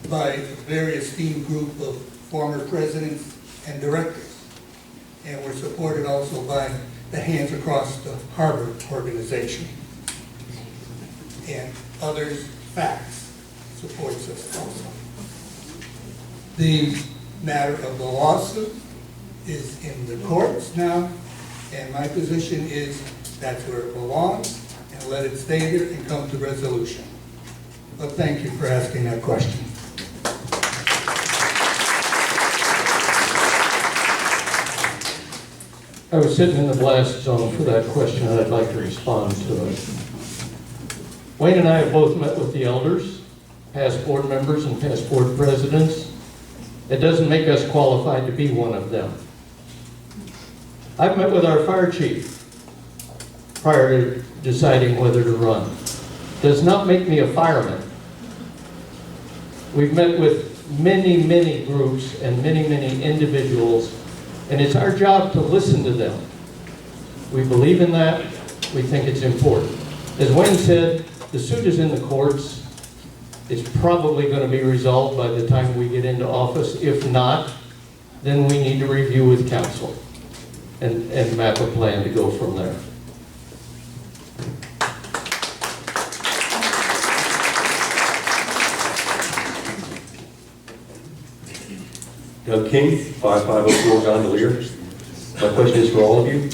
by a very esteemed group of former presidents and directors. And we're supported also by the Hands Across the Harbor organization. And others, facts, supports us also. The matter of the lawsuit is in the courts now, and my position is that's where it belongs, and let it stay there and come to resolution. But thank you for asking that question. I was sitting in the blast zone for that question, and I'd like to respond to it. Wayne and I have both met with the elders, past board members and past board presidents. It doesn't make us qualified to be one of them. I've met with our fire chief prior to deciding whether to run. Does not make me a fireman. We've met with many, many groups and many, many individuals, and it's our job to listen to them. We believe in that. We think it's important. As Wayne said, the suit is in the courts. It's probably going to be resolved by the time we get into office. If not, then we need to review with council and map a plan to go from there. Doug King, 5504 Gondolier. My question is for all of you.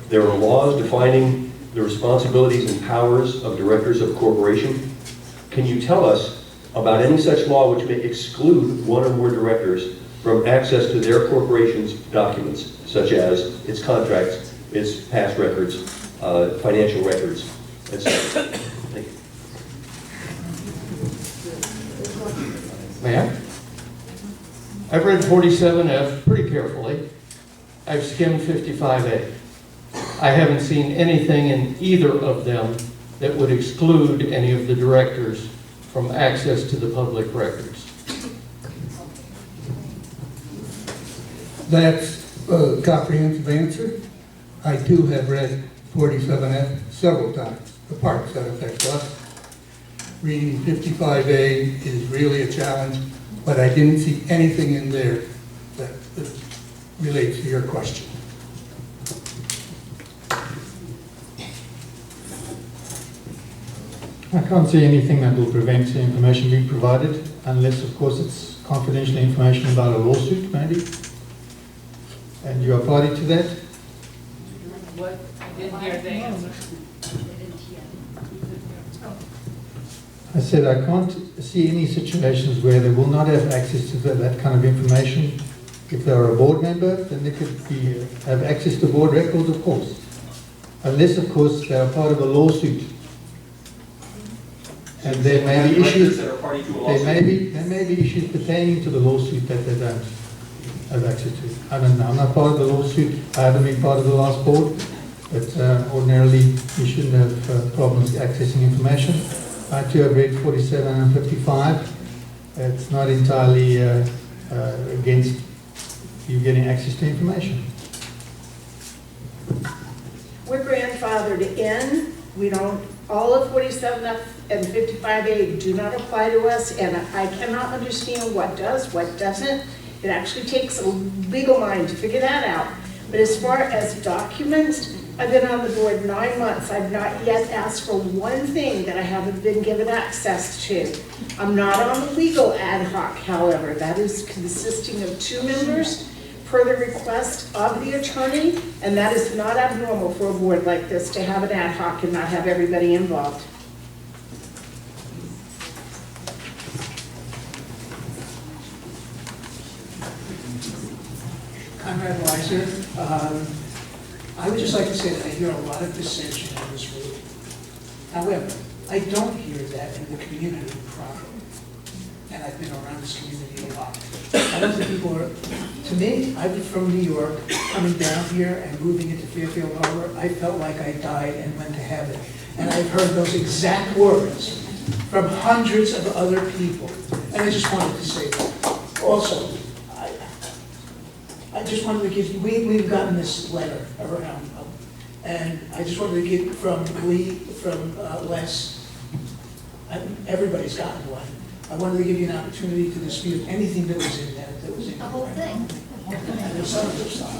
There are laws defining the responsibilities and powers of directors of a corporation. Can you tell us about any such law which may exclude one or more directors from access to their corporation's documents, such as its contracts, its past records, financial records, etc.? Thank you. May I? I've read 47F pretty carefully. I've skimmed 55A. I haven't seen anything in either of them that would exclude any of the directors from access to the public records. That's a comprehensive answer. I too have read 47F several times, the parts that affect us. Reading 55A is really a challenge, but I didn't see anything in there that relates to your question. I can't see anything that will prevent the information being provided, unless, of course, it's confidential information about a lawsuit, maybe. And you are party to that? What? I didn't hear the answer. I said I can't see any situations where they will not have access to that kind of information. If they are a board member, then they could have access to board records, of course. Unless, of course, they are part of a lawsuit. And there may be issues. There may be issues pertaining to the lawsuit that they don't have access to. I don't know. I'm not part of the lawsuit. I haven't been part of the last board, but ordinarily you shouldn't have problems accessing information. I too have read 47 and 55. It's not entirely against you getting access to information. We're grandfathered in. We don't, all of 47F and 55A do not apply to us, and I cannot understand what does, what doesn't. It actually takes a legal mind to figure that out. But as far as documents, I've been on the board 9 months. I've not yet asked for one thing that I haven't been given access to. I'm not on the legal ad hoc, however. That is consisting of 2 members per the request of the attorney, and that is not abnormal for a board like this to have an ad hoc and not have everybody involved. Conrad Weiser. I would just like to say that I hear a lot of dissension in this room. However, I don't hear that in the community proper. And I've been around this community a lot. I don't think people are, to me, I'm from New York, coming down here and moving into Fairfield Harbour, I felt like I died and went to heaven. And I've heard those exact words from hundreds of other people. And I just wanted to say that. Also, I just wanted to give you, we've gotten this letter around And I just wanted to get from Lee, from Les, everybody's gotten one. I wanted to give you an opportunity to dispute anything that was in there that was incorrect. The whole thing. And there's some good stuff.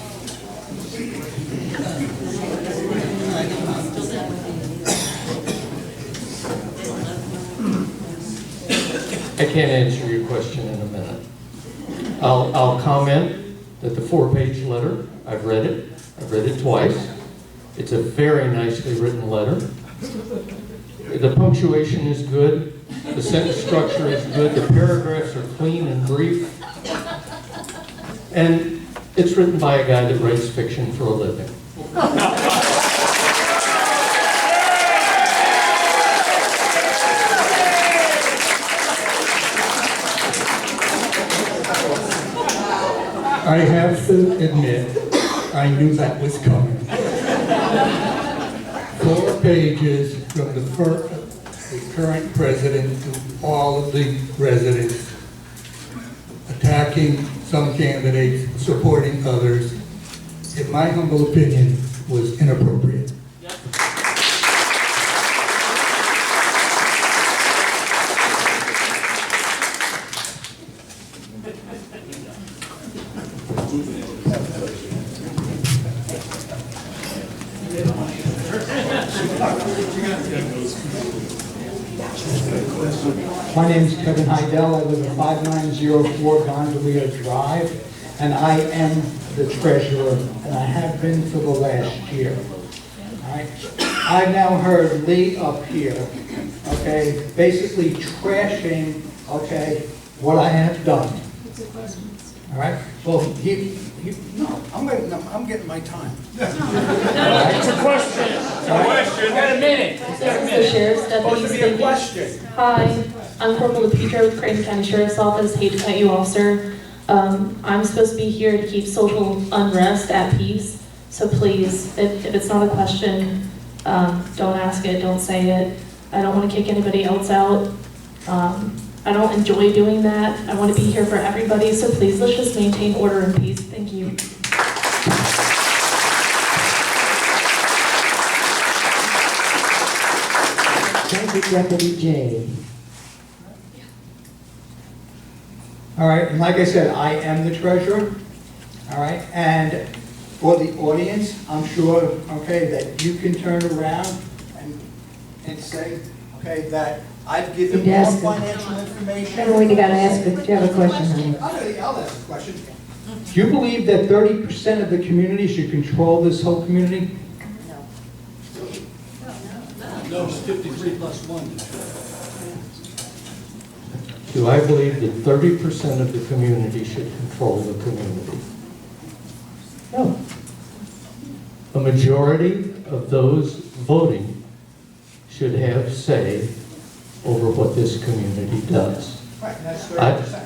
I can't answer your question in a minute. I'll comment that the 4-page letter, I've read it twice. It's a very nicely written letter. The punctuation is good, the sentence structure is good, the paragraphs are clean and brief. And it's written by a guy that writes fiction for a living. I have to admit, I knew that was coming. 4 pages from the current president to all of the residents, attacking some candidates, supporting others, in my humble opinion, was inappropriate. My name is Kevin Heidel. I live at 5904 Gondolier Drive, and I am the treasurer, and I have been for the last year. All right? I've now heard Lee up here, okay, basically trashing, okay, what I have done. All right? Well, no, I'm getting my time. It's a question. It's a question. Wait a minute. The Sheriff's Deputy Supposed to be a speaking. question. Hi, I'm Corporal DePietro with Creighton County Sheriff's Office. Hate to cut you off, sir. I'm supposed to be here to keep social unrest at peace. So please, if it's not a question, don't ask it, don't say it. I don't want to kick anybody else out. I don't enjoy doing that. I want to be here for everybody, so please, let's just maintain order and peace. Thank you. Thank you, Deputy J. All right, and like I said, I am the treasurer, all right? And for the audience, I'm sure, okay, that you can turn around and say, okay, that I've given You'd more ask them. financial information. Everyone, you gotta ask, do you have a question, honey? I'll ask a question. Do you believe that 30% of the community should control this whole community? No, it's 53 plus 1. Do I believe that 30% of the community should control the community? No. A majority of those voting should have say over what this community does. Right, that's 30%.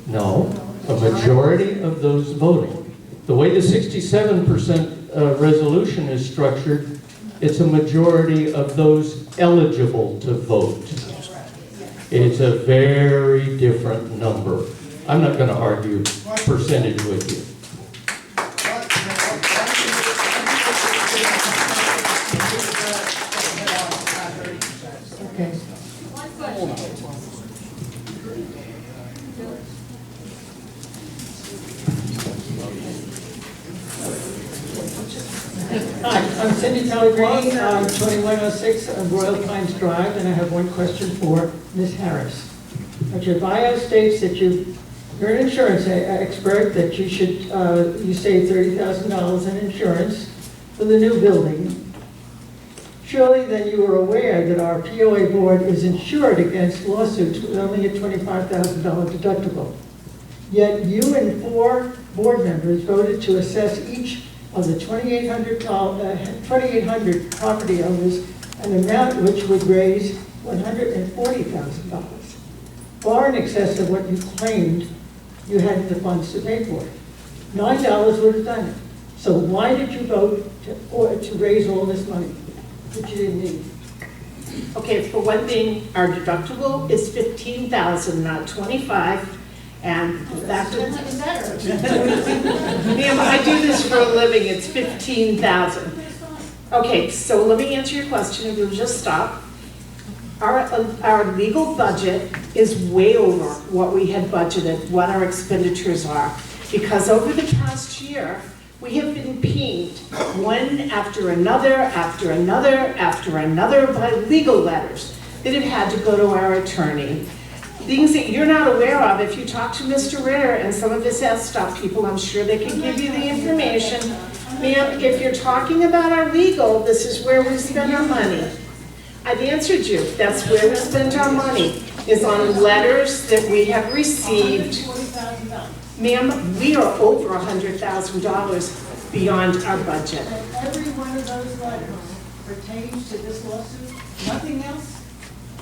No, a majority of those voting. The way the 67% resolution is structured, it's a majority of those eligible to vote. It's a very different number. I'm not going to argue percentage with you. Okay. Hi, I'm Cindy Pellegrini, 2106 Royal Pines Drive, and I have one question for Ms. Harris. But your bio states that you're an insurance expert, that you should, you saved $30,000 in insurance for the new building. Surely then you are aware that our POA board is insured against lawsuits with only a $25,000 deductible. Yet you and 4 board members voted to assess each of the 2,800 property owners an amount which would raise $140,000, far in excess of what you claimed you had the funds to pay for. $9 would have done it. So why did you vote to raise all this money that you didn't need? Okay, for one thing, our deductible is $15,000, not $25,000. And that That's even better. Ma'am, I do this for a living, it's 15,000. Okay, so let me answer your question, if you'll just stop. Our legal budget is way over what we had budgeted, what our expenditures are. Because over the past year, we have been pinged one after another, after another, after another by legal letters that have had to go to our attorney. Things that you're not aware of. If you talk to Mr. Ritter and some of his S-Stop people, I'm sure they can give you the information. Ma'am, if you're talking about our legal, this is where we spend our money. I've answered you. That's where we spend our money, is on letters that we have received. Ma'am, we are over $100,000 beyond our budget. And every one of those letters pertains to this lawsuit, nothing else?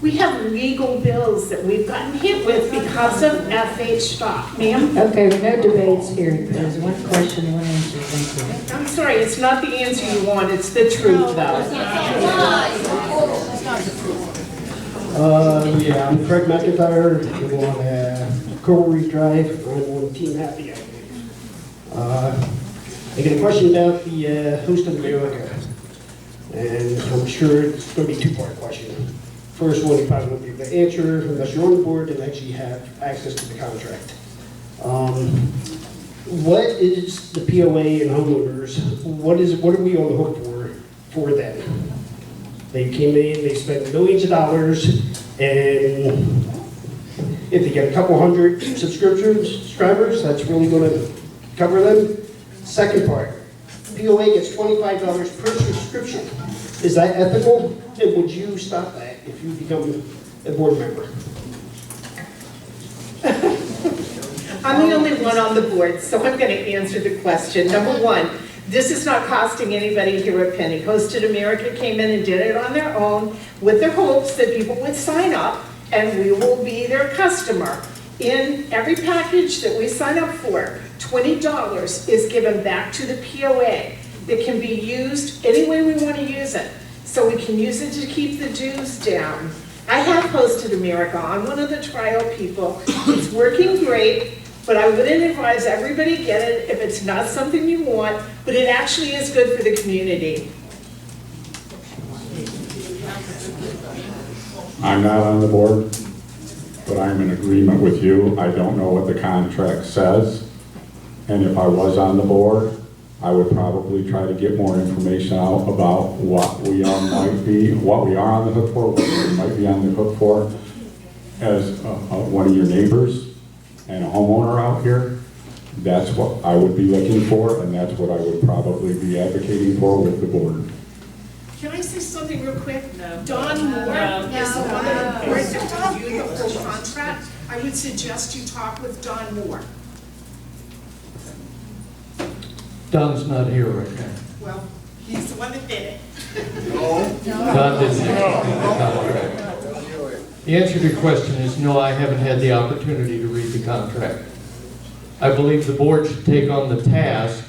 We have legal bills that we've gotten hit with because of FH Stop. Ma'am? Okay, no debates here. There's one question, one answer. Thank you. I'm sorry, it's not the answer you want, it's the truth though. Yeah, I'm Craig McIntyre. I'm on Coral Reef Drive. I'm on Team Happy. I got a question about the host of America. And I'm sure it's going to be a two-part question. First one, you probably won't be able to answer unless you're on the board and actually have access to the contract. What is the POA and homeowners? What are we on the hook for them? They came in, they spent millions of dollars, and if they get a couple hundred subscribers, that's really going to cover them. Second part, POA gets $25 per subscription. Is that ethical? And would you stop that if you become a board member? I'm the only one on the board, so I'm going to answer the question. Number one, this is not costing anybody here a penny. Hosted America came in and did it on their own with their hopes that people would sign up and we will be their customer. In every package that we sign up for, $20 is given back to the POA that can be used any way we want to use it. So we can use it to keep the dues down. I have Hosted America. I'm one of the trial people. It's working great, but I wouldn't advise everybody get it if it's not something you want, but it actually is good for the community. I'm not on the board, but I'm in agreement with you. I don't know what the contract says, and if I was on the board, I would probably try to get more information out about what we are on the hook for, what we might be on the hook for as one of your neighbors and a homeowner out here. That's what I would be looking for, and that's what I would probably be advocating for with the board. Can I say something real quick? No. Don Moore is the one that brings it to you, the full contract. I would suggest you talk with Don Moore. Don's not here right now. Well, he's the one that did it. Don didn't make the contract. The answer to your question is no, I haven't had the opportunity to read the contract. I believe the board should take on the task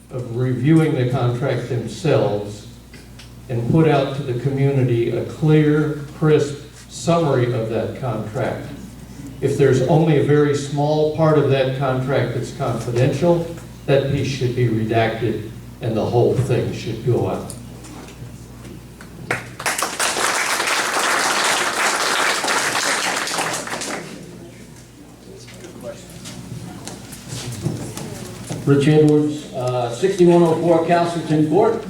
of reviewing the contract themselves and put out to the community a clear, crisp summary of that contract. If there's only a very small part of that contract that's confidential, that piece should be redacted and the whole thing should go out. Rich Edwards, 6104 Castleton Court.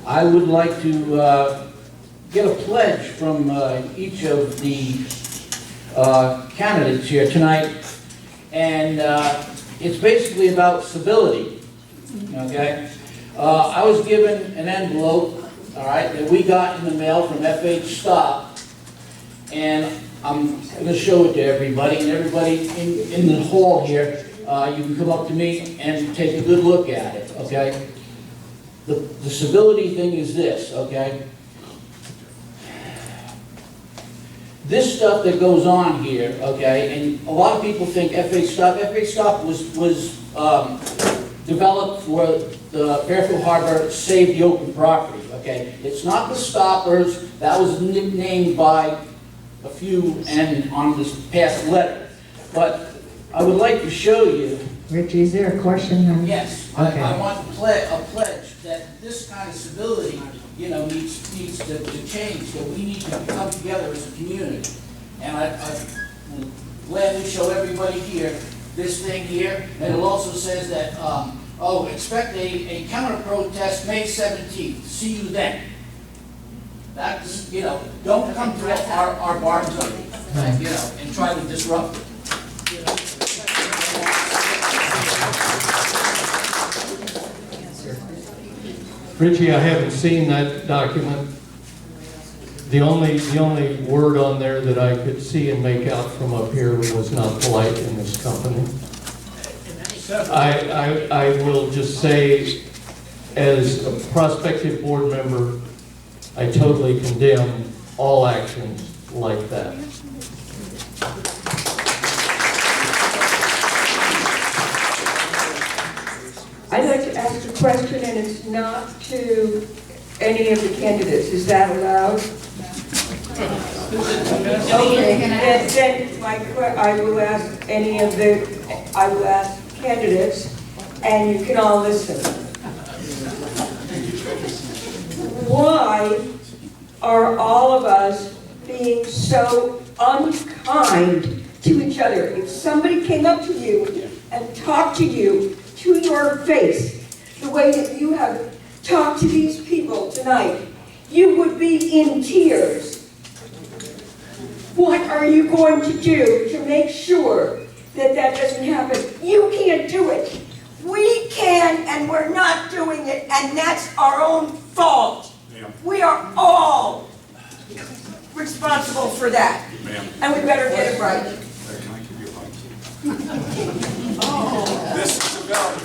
I would like to get a pledge from each of the candidates here tonight, and it's basically about civility, okay? I was given an envelope, all right, that we got in the mail from FH Stop, and I'm going to show it to everybody, and everybody in the hall here, you can come up to me and take a good look at it, okay? The civility thing is this, okay? This stuff that goes on here, okay, and a lot of people think FH Stop was developed for the Fairfield Harbour Save the Open Property, okay? It's not the stoppers. That was nicknamed by a few and on this past letter. But I would like to show you. Richie, is there a question? Yes, Okay. I want a pledge that this kind of civility, needs to change, that we need to come together as a community. And I will gladly show everybody here this thing here, and it also says that, expect a counter protest May 17th. See you then. That's, don't come to our bar zone, and try to disrupt it. Richie, I haven't seen that document. The only word on there that I could see and make out from up here was not polite in this company. I will just say, as a prospective board member, I totally condemn all actions like that. I'd like to ask a question, and it's not to any of the candidates. Is that allowed? Okay, and then I will ask candidates, and you can all listen. Why are all of us being so unkind to each other? If somebody came up to you and talked to you to your face, the way that you have talked to these people tonight, you would be in tears. What are you going to do to make sure that that doesn't happen? You can't do it. We can, and we're not doing it, and that's our own fault. We are all responsible for that, and we better get it right. This is about.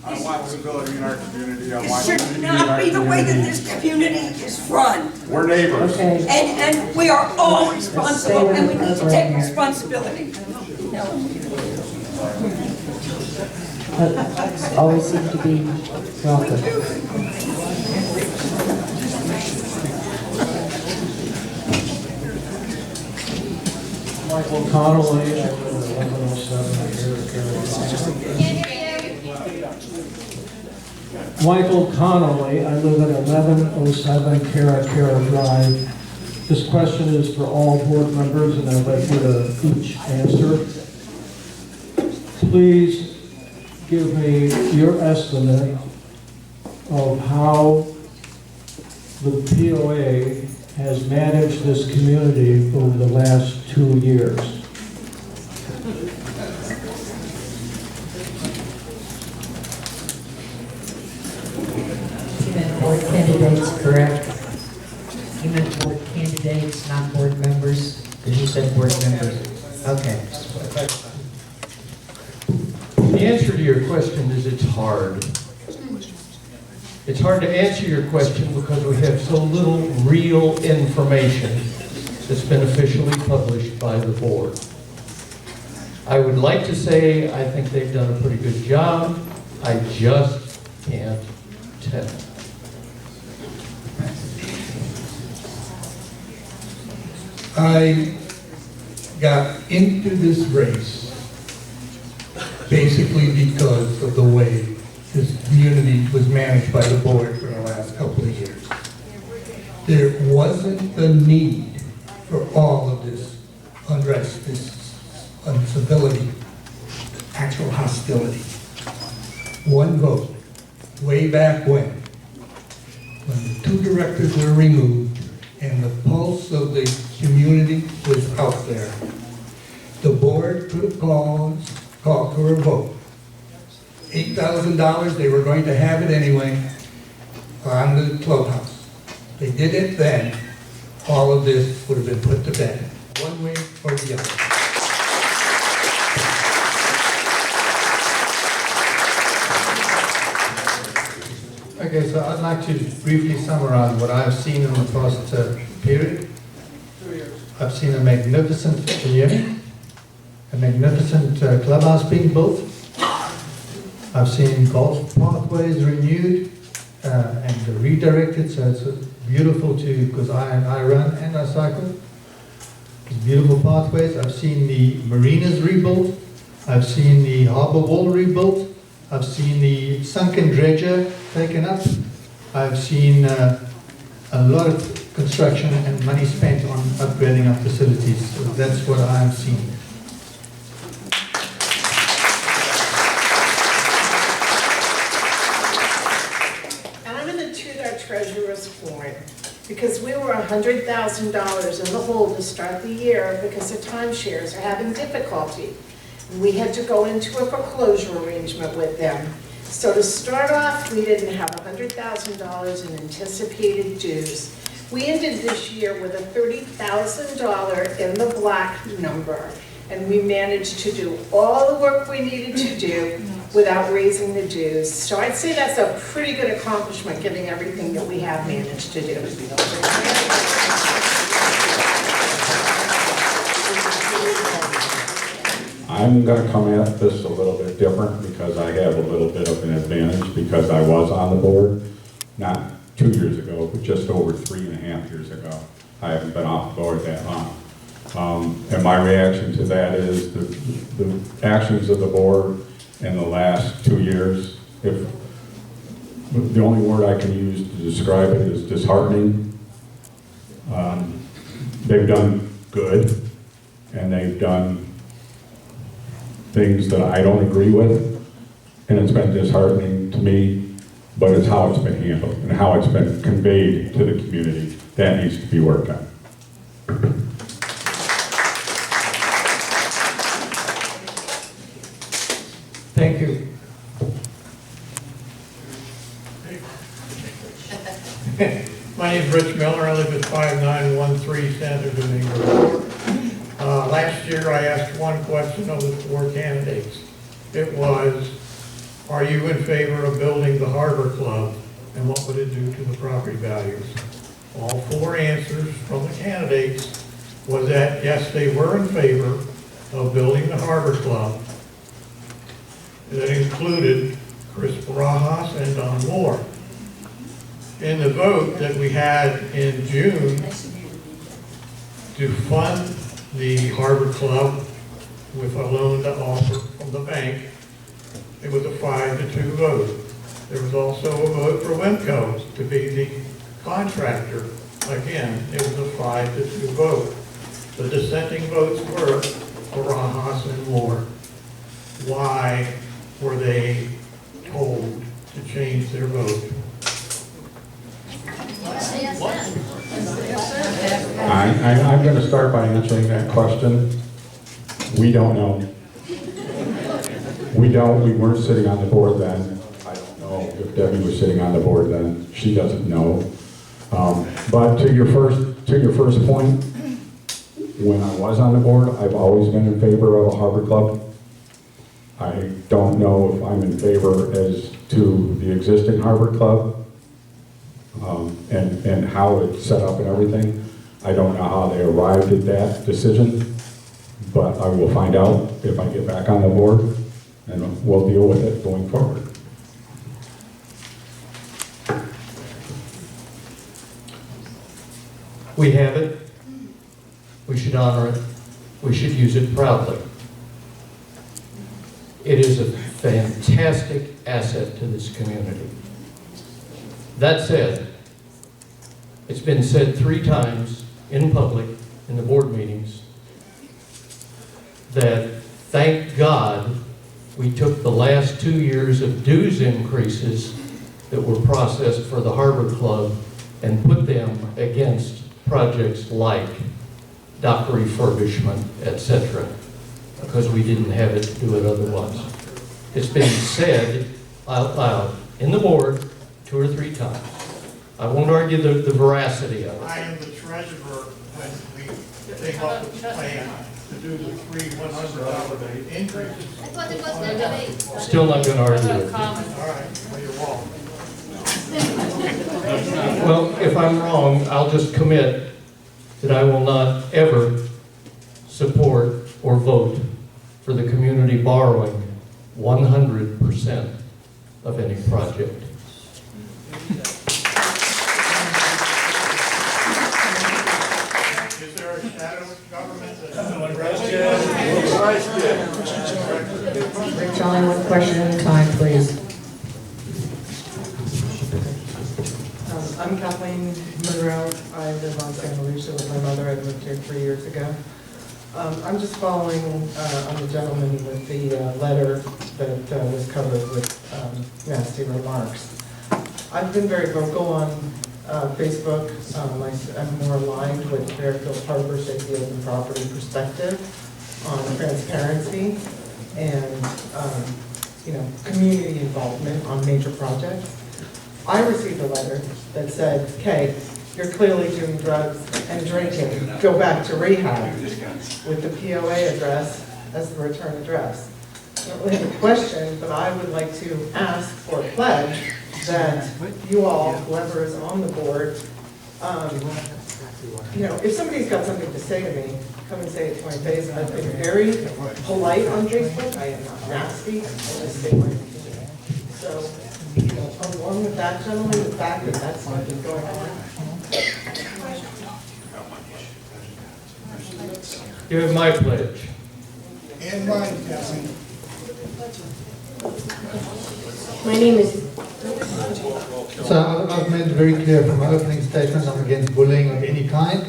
I want civility in our community. It should not be the way that this community is run. We're neighbors. Okay. And we are all responsible, and we need to take responsibility. Always seem to be welcome. Michael Connolly, I live at 1107 Michael Connolly, I live at 1107 Cara Drive. This question is for all board members, and I'd like you to each answer. Please give me your estimate of how the POA has managed this community over the last 2 years. You meant board candidates, correct? You meant board candidates, not board members? Because you said board members. Okay. The answer to your question is it's hard. It's hard to answer your question because we have so little real information that's been officially published by the board. I would like to say I think they've done a pretty good job. I just can't tell. I got into this race basically because of the way this community was managed by the board for the last couple of years. There wasn't the need for all of this unrest, this uncivility, actual hostility. One vote, way back when the two directors were removed and the pulse of the community was out there. The board put a call for a vote. $8,000, they were going to have it anyway, on the clubhouse. They did it then, all of this would have been put to bed, one way or the other. Okay, so I'd like to briefly summarize what I've seen in the past period. I've seen a magnificent clubhouse being built. I've seen golf pathways renewed and redirected, so it's beautiful because I run and I cycle. beautiful pathways. I've seen the marinas rebuilt. I've seen the harbor wall rebuilt. I've seen the sunken dredger taken up. I've seen a lot of construction and money spent on upgrading our facilities. So that's what I've seen. And I'm going to toot our treasurer's horn, because we were $100,000 in the hole to start the year because the timeshares are having difficulty. We had to go into a foreclosure arrangement with them. So to start off, we didn't have $100,000 in anticipated dues. We ended this year with a $30,000 in the black number, and we managed to do all the work we needed to do without raising the dues. So I'd say that's a pretty good accomplishment, given everything that we have managed to do. I'm going to come at this a little bit different because I have a little bit of an advantage because I was on the board, not 2 years ago, but just over 3.5 years ago. I haven't been off the board that long. And my reaction to that is the actions of the board in the last 2 years, if the only word I can use to describe it is disheartening. They've done good, and they've done things that I don't agree with, and it's been disheartening to me, but it's how it's been handled and how it's been conveyed to the community that needs to be worked on. Thank you. My name is Rich Miller. I live at 5913 Santo Domingo Road. Last year, I asked one question of the 4 candidates. It was, are you in favor of building the Harbor Club, and what would it do to the property values? All 4 answers from the candidates was that, yes, they were in favor of building the Harbor Club. That included Chris Barajas and Don Moore. In the vote that we had in June to fund the Harbor Club with a loan to offer from the bank, it was a 5-2 vote. There was also a vote for Wimco to be the contractor. Again, it was a 5-2 vote. The dissenting votes were Barajas and Moore. Why were they told to change their vote? I'm going to start by answering that question. We don't know. We weren't sitting on the board then. I don't know if Debbie was sitting on the board then. She doesn't know. But to your first point, when I was on the board, I've always been in favor of a Harbor Club. I don't know if I'm in favor as to the existing Harbor Club and how it's set up and everything. I don't know how they arrived at that decision, but I will find out if I get back on the board, and we'll deal with it going forward. We have it. We should honor it. We should use it proudly. It is a fantastic asset to this community. That said, it's been said 3 times in public, in the board meetings, that thank God we took the last 2 years of dues increases that were processed for the Harbor Club and put them against projects like dock refurbishment, etc., because we didn't have it to do it otherwise. It's been said out loud in the board 2 or 3 times. I won't argue the veracity of it. I am the treasurer when we came up with the plan to do the 3 $100 increases. Still not going to argue it. All right, well, you're wrong. Well, if I'm wrong, I'll just commit that I will not ever support or vote for the community borrowing 100% of any project. Is there a shadow government I'm Kathleen Monroe. I live on Santa Lucia with my mother. I moved here 3 years ago. I'm just following on the gentleman with the letter that was covered with nasty remarks. I've been very vocal on Facebook. I'm more aligned with Fairfield Harbour Safety Open Property Perspective on transparency and community involvement on major projects. I received a letter that said, "Okay, you're clearly doing drugs and drinking. Go back to rehab," with the POA address as the return address. I don't really have a question, but I would like to ask for a pledge that you all, whoever is on the board, if somebody's got something to say to me, come and say it to my face. I've been very polite on Facebook. I am not nasty. I just say my opinion. So, along with that, gentlemen, the fact that that's not been going on. You have my pledge. And mine, Councilman. My name is... So I've made it very clear from my opening statement, I'm against bullying of any kind.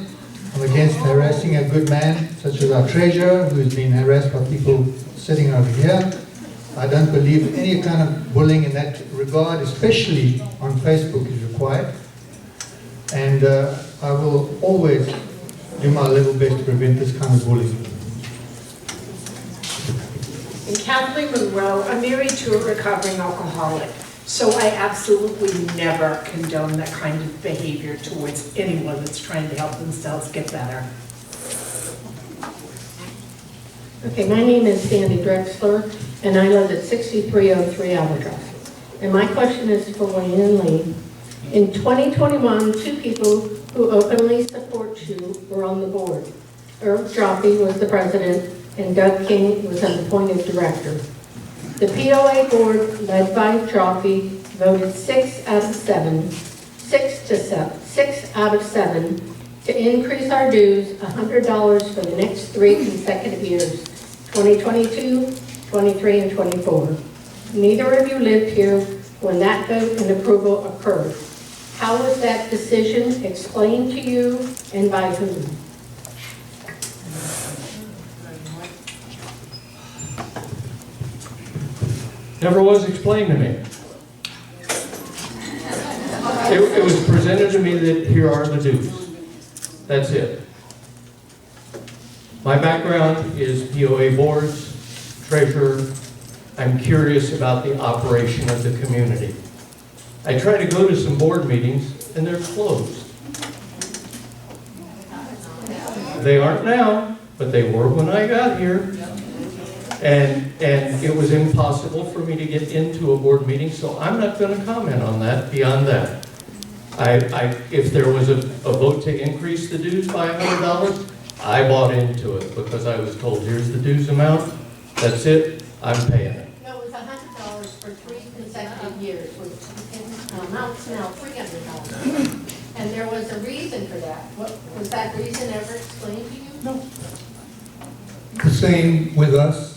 I'm against harassing a good man, such as our treasurer, who has been harassed by people sitting over here. I don't believe any kind of bullying in that regard, especially on Facebook, is required. And I will always do my level best to prevent this kind of bullying. And Kathleen Monroe, I'm married to a recovering alcoholic, so I absolutely never condone that kind of behavior towards anyone that's trying to help themselves get better. Okay, my name is Sandy Drexler, and I live at 6303 Albatross. And my question is for Wayne and Lee. In 2021, two people who openly support you were on the board. Irv Jaffe was the president, and Doug King was an appointed director. The POA board, led by Jaffe, voted 6 out of 7 to increase our dues $100 for the next 3 consecutive years, 2022, 23, and 24. Neither of you lived here when that vote and approval occurred. How was that decision explained to you, and by whom? Never was explained to me. It was presented to me that here are the dues. That's it. My background is POA boards, treasurer. I'm curious about the operation of the community. I try to go to some board meetings and they're closed. They aren't now, but they were when I got here. And it was impossible for me to get into a board meeting, so I'm not going to comment on that beyond that. If there was a vote to increase the dues by $100, I bought into it because I was told, here's the dues amount, that's it, I'm paying it. No, it was $100 for 3 consecutive years, which amounts now $300. And there was a reason for that. What was that reason ever explained to you? No. The same with us,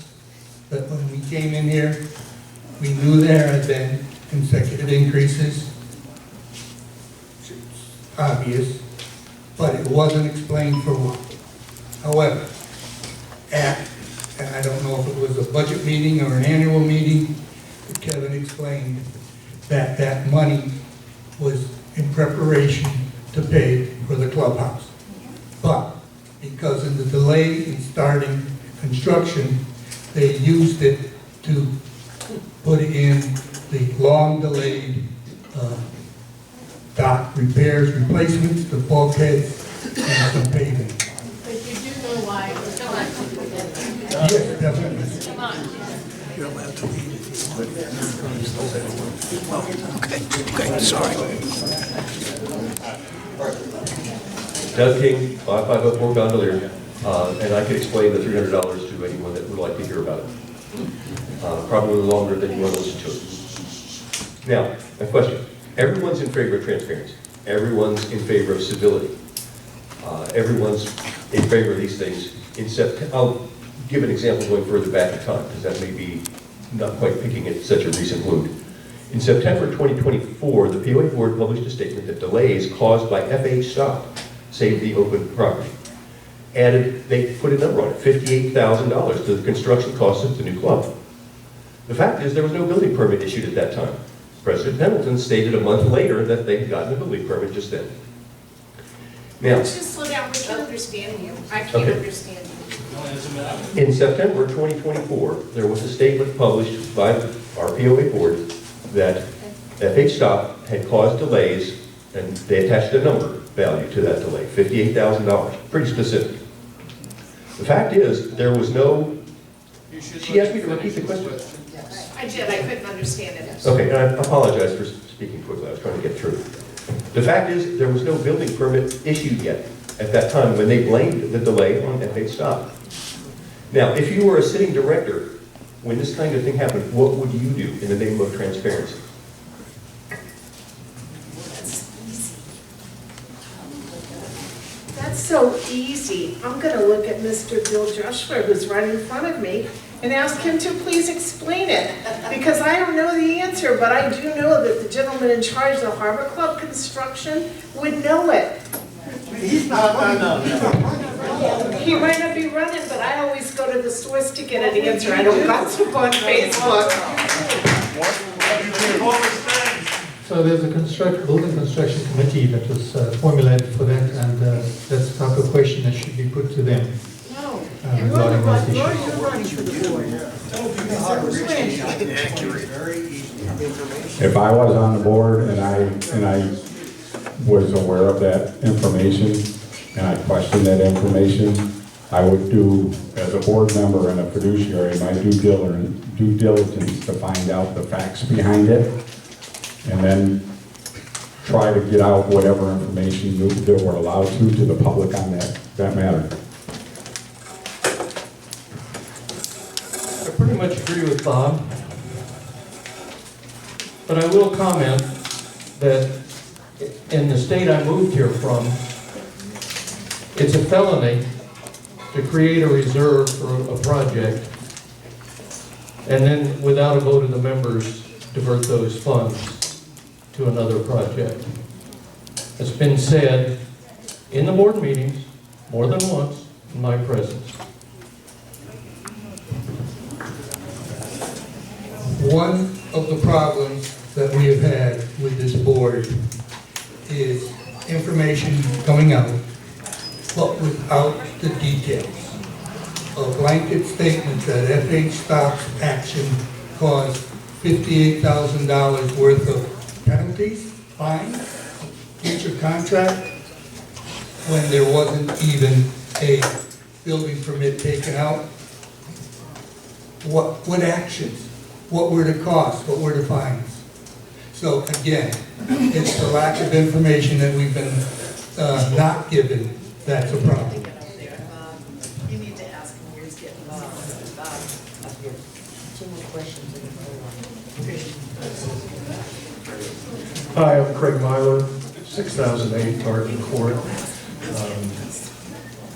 that when we came in here, we knew there had been consecutive increases. It's obvious, but it wasn't explained for what. However, and I don't know if it was a budget meeting or an annual meeting, but Kevin explained that that money was in preparation to pay for the clubhouse. But because of the delay in starting construction, they used it to put in the long-delayed dock repairs, replacements, the bulkheads, and some paving. But you do know why it was done. Yes, definitely. Come on. You're allowed to leave if you want. Okay, sorry. Doug King, 5504 Gondolier, and I can explain the $300 to anyone that would like to hear about it. Probably longer than you want to listen to it. Now, my question. Everyone's in favor of transparency. Everyone's in favor of civility. Everyone's in favor of these things, except I'll give an example going further back in time, because that may be not quite picking at such a recent wound. In September 2024, the POA board published a statement that delays caused by FH stop saved the open property. They put a number on it, $58,000 to the construction costs of the new club. The fact is, there was no building permit issued at that time. President Pendleton stated a month later that they had gotten a building permit just then. Now, Let's just slow down, we can understand you. I can't Okay. understand you. in September 2024, there was a statement published by our POA board that FH stop had caused delays, and they attached a number value to that delay, $58,000, pretty specific. The fact is, there was no, she asked me to repeat the question. I did, I couldn't understand it. Okay, and I apologize for speaking quickly, I was trying to get through. The fact is, there was no building permit issued yet at that time when they blamed the delay on FH stop. Now, if you were a sitting director, when this kind of thing happened, what would you do in the name of transparency? That's so easy. I'm gonna look at Mr. Bill Joshua, who's right in front of me, and ask him to please explain it. Because I don't know the answer, but I do know that the gentleman in charge of the Harbor Club construction would know it. He's not running. He might not be running, but I always go to the source to get an answer. I don't gossip on Facebook. So there's a building construction committee that was formulated for that, and that's the type of question that should be put to them. No, regarding those issues. you're running for the board. If I was on the board and I was aware of that information and I questioned that information, I would do, as a board member and a fiduciary, my due diligence to find out the facts behind it, and then try to get out whatever information that we're allowed to the public on that matter. I pretty much agree with Bob, but I will comment that in the state I moved here from, it's a felony to create a reserve for a project and then, without a vote of the members, divert those funds to another project. It's been said in the board meetings more than once in my presence. One of the problems that we have had with this board is information coming out, but without the details. A blanket statement that FH Stop's action caused $58,000 worth of penalties, fines, breach of contract, when there wasn't even a building permit taken out. What actions? What were the costs? What were the fines? So again, it's the lack of information that we've been not given that's a problem. You need to ask him where he's getting Two more questions and then Hi, I'm Craig Myler, 6008 Garden Court.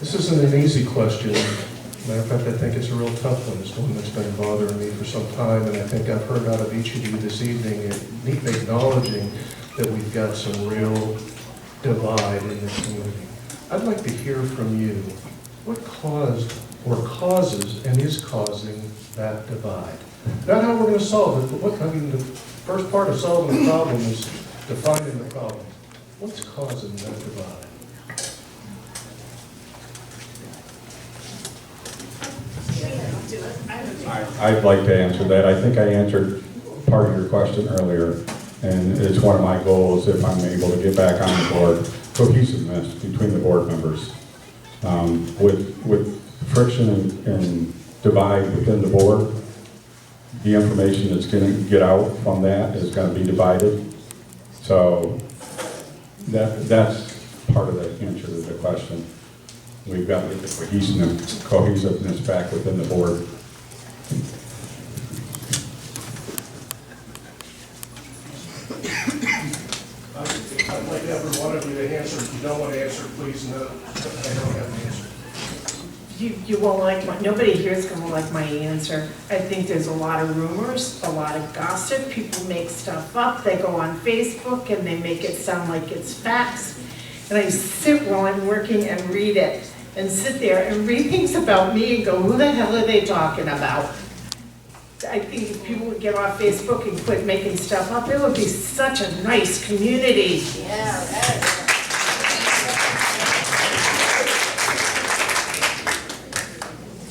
This isn't an easy question. Matter of fact, I think it's a real tough one. It's one that's been bothering me for some time, and I think I've heard out of each of you this evening, acknowledging that we've got some real divide in the community. I'd like to hear from you. What caused or causes and is causing that divide? Not how we're going to solve it, but the first part of solving the problem is defining the problem. What's causing that divide? I'd like to answer that. I think I answered part of your question earlier, and it's one of my goals, if I'm able to get back on the board, cohesiveness between the board members. With friction and divide within the board, the information that's going to get out from that is going to be divided. So that's part of the answer to the question. We've got to get the cohesiveness back within the board. I'd like every one of you to answer. If you don't want to answer, please no. I don't have an answer. you won't like nobody here is gonna like my answer. I think there's a lot of rumors, a lot of gossip, people make stuff up, they go on Facebook and they make it sound like it's facts. And I sit while I'm working and read it, and sit there and read things about me and go, who the hell are they talking about? I think if people would get off Facebook and quit making stuff up, it would be such a nice community. Yeah,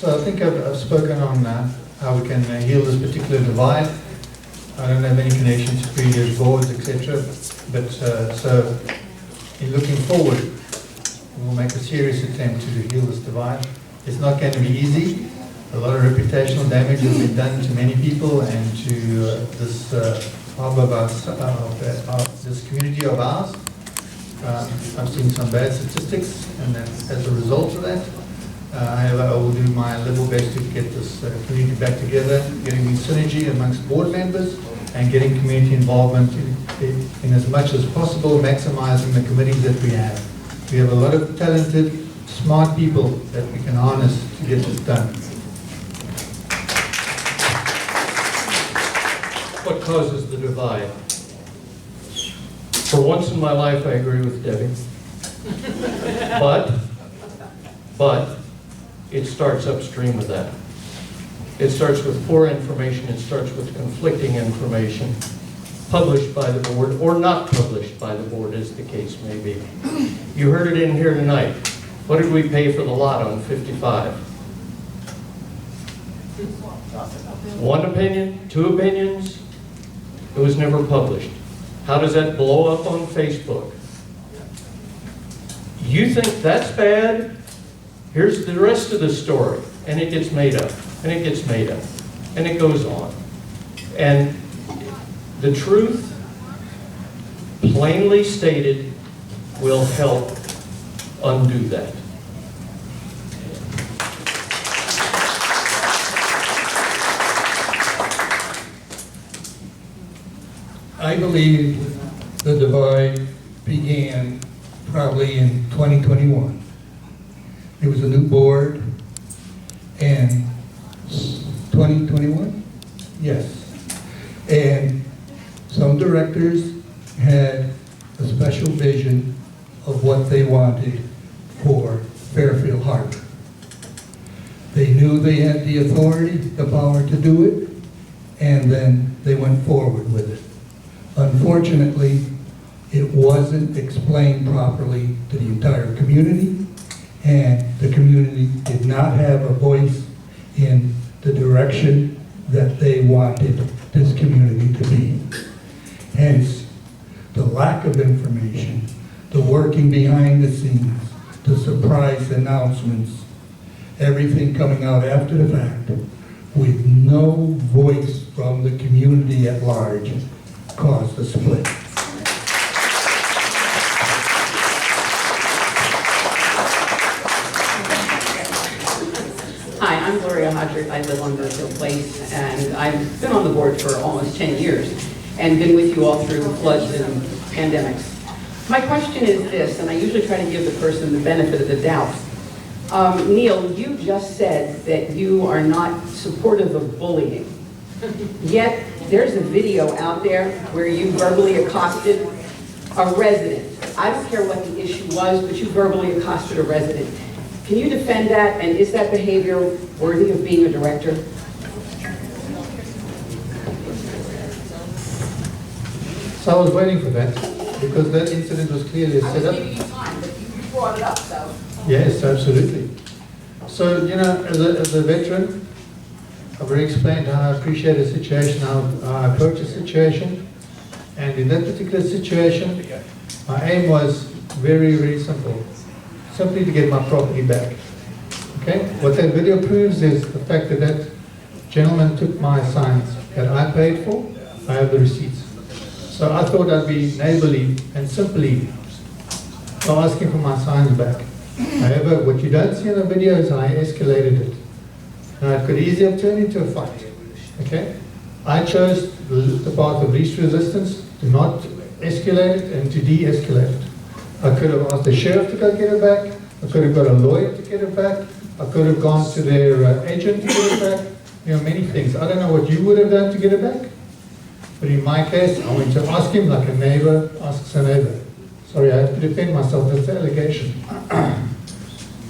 So I think I've spoken on how we can heal this particular divide. I don't have any connection to previous boards, etc. But so in looking forward, we'll make a serious attempt to heal this divide. It's not going to be easy. A lot of reputational damage has been done to many people and to this harbour of ours, this community of ours. I've seen some bad statistics, and as a result of that, however, I will do my level best to get this community back together, getting synergy amongst board members, and getting community involvement in as much as possible, maximizing the committees that we have. We have a lot of talented, smart people that we can harness to get this done. What causes the divide? For once in my life, I agree with Debbie. But it starts upstream of that. It starts with poor information, it starts with conflicting information, published by the board or not published by the board, as the case may be. You heard it in here tonight. What did we pay for the lot on 55? One opinion, two opinions? It was never published. How does that blow up on Facebook? You think that's bad? Here's the rest of the story. And it gets made up, and it gets made up, and it goes on. And the truth, plainly stated, will help undo that. I believe the divide began probably in 2021. There was a new board, and 2021? Yes. And some directors had a special vision of what they wanted for Fairfield Harbour. They knew they had the authority, the power to do it, and then they went forward with it. Unfortunately, it wasn't explained properly to the entire community, and the community did not have a voice in the direction that they wanted this community to be. Hence, the lack of information, the working behind the scenes, the surprise announcements, everything coming out after the fact, with no voice from the community at large, caused a split. Hi, I'm Gloria Hodrick. I live on Fairfield Place, and I've been on the board for almost 10 years and been with you all through floods and pandemics. My question is this, and I usually try to give the person the benefit of the doubt. Neil, you just said that you are not supportive of bullying, yet there's a video out there where you verbally accosted a resident. I don't care what the issue was, but you verbally accosted a resident. Can you defend that, and is that behavior worthy of being a director? So I was waiting for that, because that incident was clearly set up. I was giving you time, but you brought it up, so. Yes, absolutely. So, you know, as a veteran, I've already explained how I appreciate a situation, how I approach a situation. And in that particular situation, my aim was very, very simple. Simply to get my property back. Okay? What that video proves is the fact that that gentleman took my signs that I paid for. I have the receipts. So I thought I'd be neighborly and simply asking for my signs back. However, what you don't see in the video is I escalated it. Now, it could easily have turned into a fight. Okay? I chose the path of least resistance, to not escalate it and to de-escalate it. I could have asked the sheriff to go get it back. I could have got a lawyer to get it back. I could have gone to their agent to get it back. You know, many things. I don't know what you would have done to get it back. But in my case, I went to ask him like a neighbor asks a neighbor. Sorry, I have to defend myself. That's the allegation.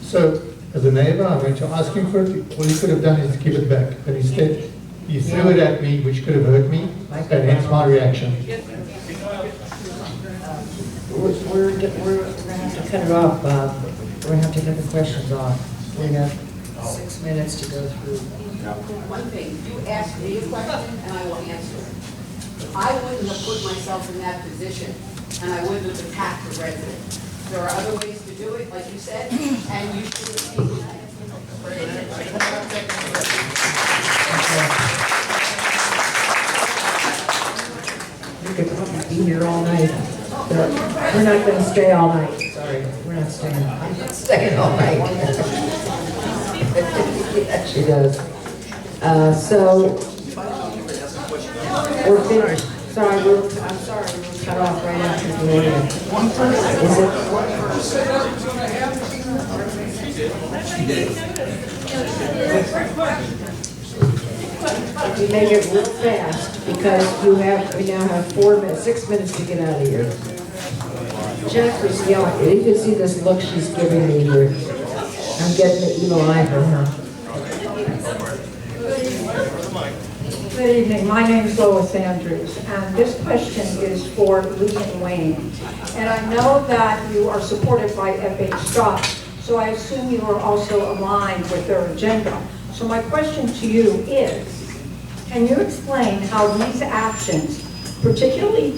So, as a neighbor, I went to ask him for it. All he could have done is give it back. But instead, he threw it at me, which could have hurt me, and hence my reaction. We're gonna have to cut it off, Bob. We're gonna have to cut the questions off. We have 6 minutes to go through. One thing, you ask me a question and I will answer it. I wouldn't have put myself in that position and I wouldn't have attacked the resident. There are other ways to do it, like you said, and you should have taken that. We could probably be here all night. We're not gonna stay all night. Sorry, we're not staying. I'm not staying all night. Yeah, she does. So, we're finished. Sorry, I'm sorry, we were cut off right after the meeting. Is it? If you make it real fast, because we now have 6 minutes to get out of here. Jennifer's yelling. You can see this look she's giving me here. I'm getting the evil eye from her. Good evening. My name is Lois Andrews, and this question is for Lee and Wayne. And I know that you are supported by FH Stop, so I assume you are also aligned with their agenda. So my question to you is, can you explain how these actions, particularly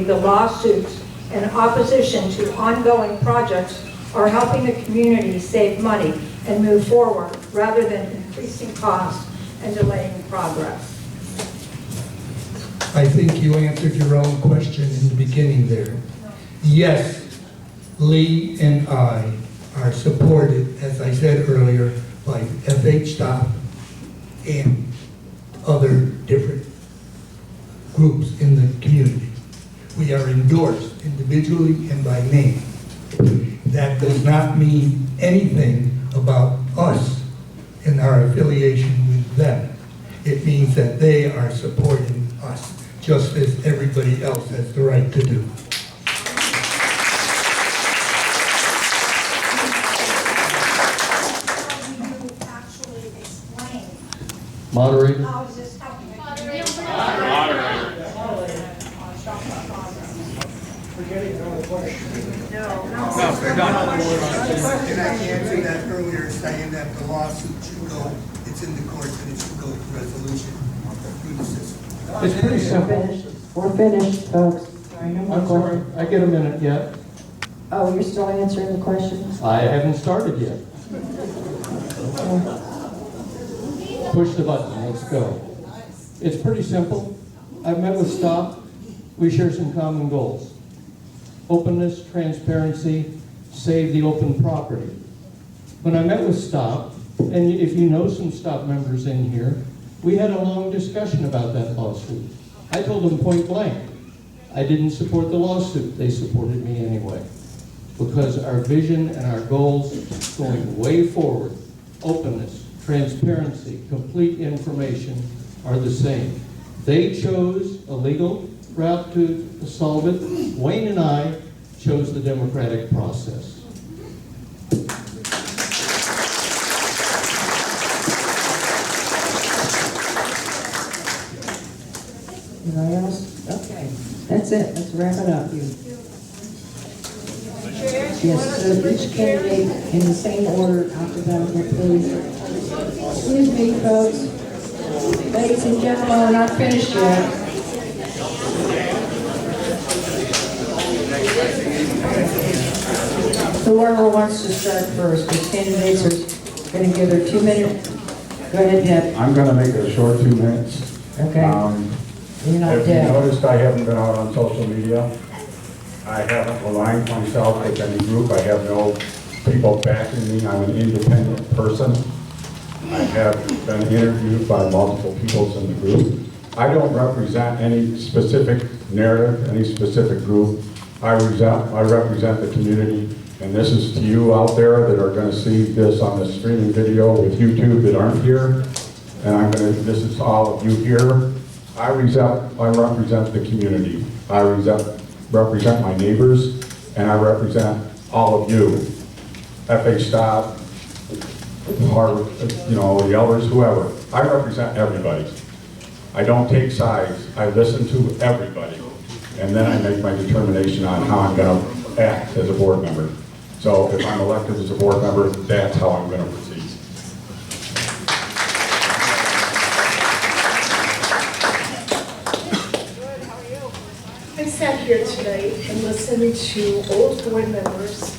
the lawsuits in opposition to ongoing projects, are helping the community save money and move forward rather than increasing costs and delaying progress? I think you answered your own question in the beginning there. Yes, Lee and I are supported, as I said earlier, by FH Stop and other different groups in the community. We are endorsed individually and by name. That does not mean anything about us and our affiliation with them. It means that they are supporting us, just as everybody else has the right to do. Moderator? How is this helping? No, they're not. And I answered that earlier, saying that the lawsuit should go, it's in the courts and it should go to resolution through the system. It's pretty simple. We're finished, folks. Sorry, no more I'm sorry, questions. I get a minute yet. Oh, you're still answering the questions? I haven't started yet. Push the button, let's go. It's pretty simple. I've met with Stop. We share some common goals. Openness, transparency, save the open property. When I met with Stop, and if you know some Stop members in here, we had a long discussion about that lawsuit. I told them point blank, I didn't support the lawsuit. They supported me anyway. Because our vision and our goals going way forward, openness, transparency, complete information are the same. They chose a legal route to solve it. Wayne and I chose the democratic process. Anybody else? Okay, that's it. Let's wrap it up. Yes, so each candidate in the same order alphabetically, please. Excuse me, folks. Ladies and gentlemen, we're not finished yet. Whoever wants to start first, the candidates are going to give their 2 minutes. Go ahead, Deb. I'm going to make it a short 2 minutes. Okay. You're not If you Deb. noticed, I haven't been out on social media. I haven't aligned myself with any group. I have no people backing me. I'm an independent person. I have been interviewed by multiple people in the group. I don't represent any specific narrative, any specific group. I represent the community And this is to you out there that are gonna see this on the streaming video with YouTube that aren't here. And this is to all of you here. I represent the community. I represent my neighbors, and I represent all of you. FH staff, the elders, whoever. I represent everybody. I don't take sides. I listen to everybody. And then I make my determination on how I'm gonna act as a board member. So if I'm elected as a board member, that's how I'm gonna proceed. I sat here tonight and listened to old board members,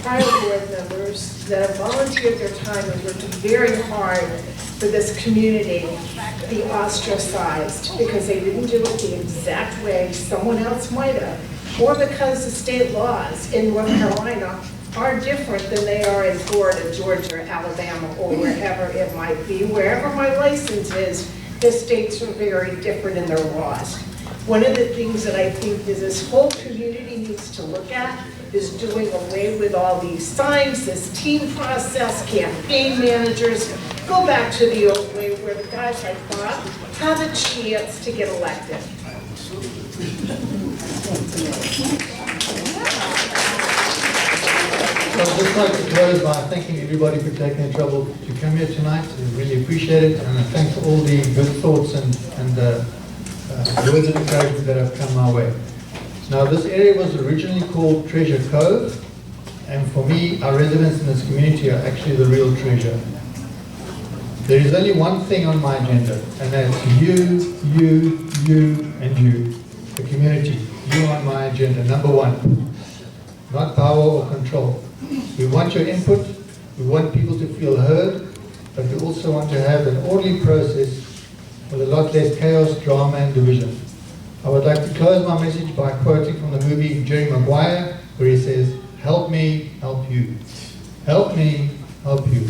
prior board members that have volunteered their time and worked very hard for this community be ostracized because they didn't do it the exact way someone else might have, or because the state laws in North Carolina are different than they are in Florida, Georgia, Alabama, or wherever it might be. Wherever my license is, the states are very different in their laws. One of the things that I think that this whole community needs to look at is doing away with all these signs, this team process, campaign managers. Go back to the old way where the guys like Bob have a chance to get elected. I'd just like to close by thanking everybody for taking the trouble to come here tonight. We really appreciate it, and I thank for all the good thoughts and words of encouragement that have come my way. Now, this area was originally called Treasure Cove, and for me, our residents in this community are actually the real treasure. There is only one thing on my agenda, and that's you, and you, the community. You on my agenda, number one. Not power or control. We want your input, we want people to feel heard, but we also want to have an orderly process with a lot less chaos, drama, and division. I would like to close my message by quoting from the movie Jerry Maguire, where he says, "Help me, help you. Help me, help you."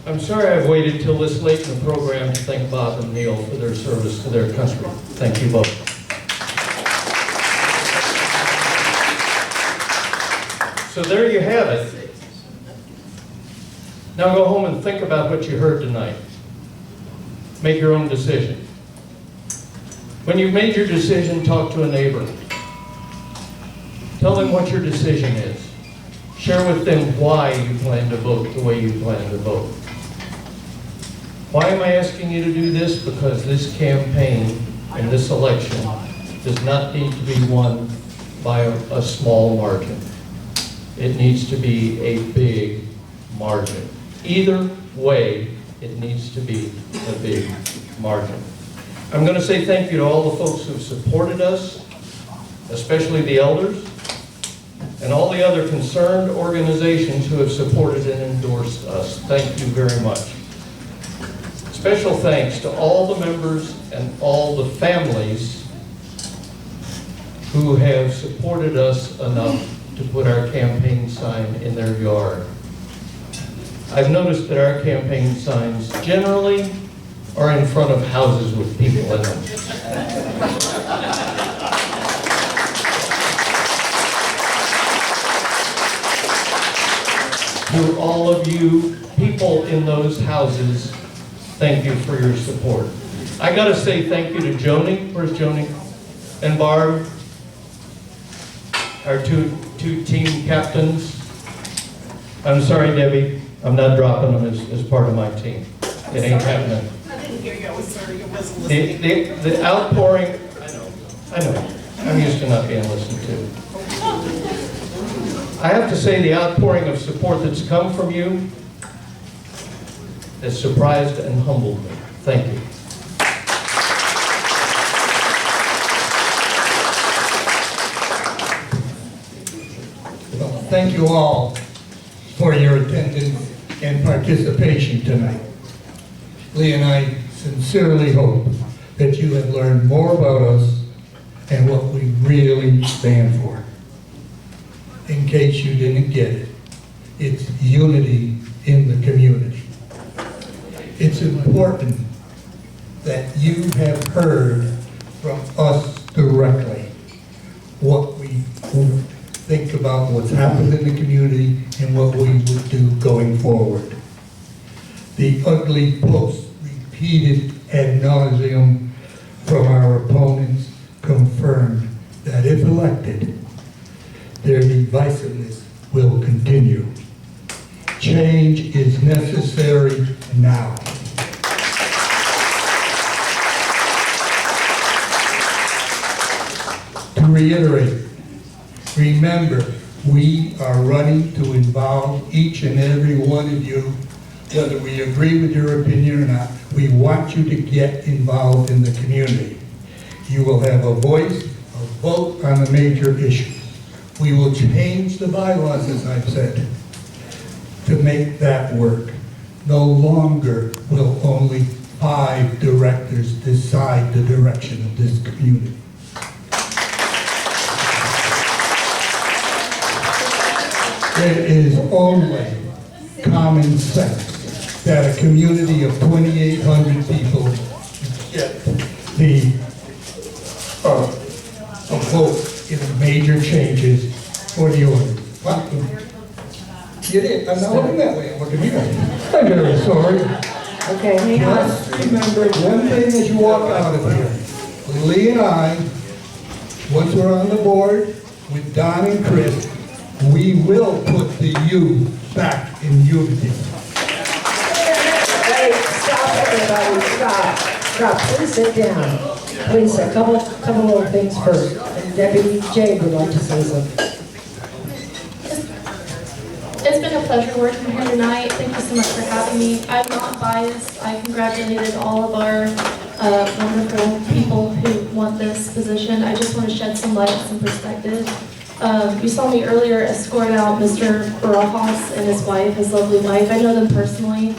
I'm sorry I've waited till this late in the program to thank Bob and Neil for their service to their country. Thank you both. So there you have it. Now go home and think about what you heard tonight. Make your own decision. When you've made your decision, talk to a neighbor. Tell them what your decision is. Share with them why you plan to vote the way you plan to vote. Why am I asking you to do this? Because this campaign and this election does not need to be won by a small margin. It needs to be a big margin. Either way, it needs to be a big margin. I'm going to say thank you to all the folks who have supported us, especially the elders, and all the other concerned organizations who have supported and endorsed us. Thank you very much. Special thanks to all the members and all the families who have supported us enough to put our campaign sign in their yard. I've noticed that our campaign signs generally are in front of houses with people in them. To all of you people in those houses, thank you for your support. I gotta say thank you to Joni, where's Joni? And Barb, our two team captains. I'm sorry, Debbie, I'm not dropping them as part of my team. It ain't happening. I didn't hear you, I was sorry, I wasn't listening. The outpouring, I know, I'm used to not being listened to. I have to say the outpouring of support that's come from you has surprised and humbled me. Thank you. Well, thank you all for your attendance and participation tonight. Lee and I sincerely hope that you have learned more about us and what we really stand for. In case you didn't get it, it's unity in the community. It's important that you have heard from us directly what we think about what's happened in the community and what we would do going forward. The ugly posts repeated ad nauseum from our opponents confirmed that if elected, their divisiveness will continue. Change is necessary now. To reiterate, remember, we are running to involve each and every one of you, whether we agree with your opinion or not. We want you to get involved in the community. You will have a voice, a vote on the major issues. We will change the bylaws, as I've said, to make that work. No longer will only 5 directors decide the direction of this community. It is only common sense that a community of 2,800 people get the a vote in major changes for the ordinance. Well, you did. I'm not looking that way. I'm looking here. I'm very sorry. Okay, hang on. Just remember one thing as you walk out of here. Lee and I, once we're on the board with Don and Chris, we will put the U back in unity. Wait, stop everybody, stop. Stop, please sit down. Please, a couple more things first. And Deputy Jade would like to say something. It's been a pleasure working here tonight. Thank you so much for having me. I'm not biased. I congratulated all of our wonderful people who want this position. I just want to shed some light and some perspective. You saw me earlier escort out Mr. Barajas and his wife, his lovely wife. I know them personally.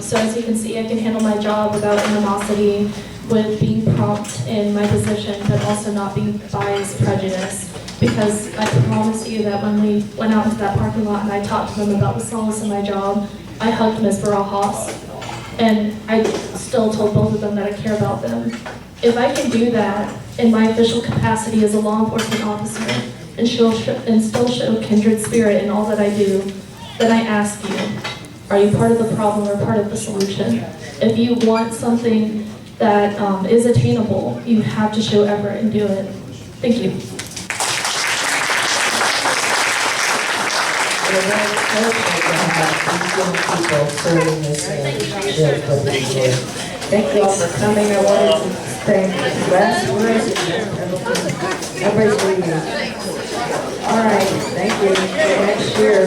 So as you can see, I can handle my job without animosity, with being prompt in my position, but also not being biased, prejudiced. Because I can promise you that when we went out into that parking lot and I talked to them about the solace of my job, I hugged Ms. Barajas. And I still told both of them that I care about them. If I can do that in my official capacity as a law enforcement officer and still show kindred spirit in all that I do, then I ask you, are you part of the problem or part of the solution? If you want something that is attainable, you have to show effort and do it. Thank you. We're very fortunate to have young people serving this shift of the board. Thank you all for coming. I wanted to thank Les. Where is it? Everybody's leaving. All right, thank you. Next year.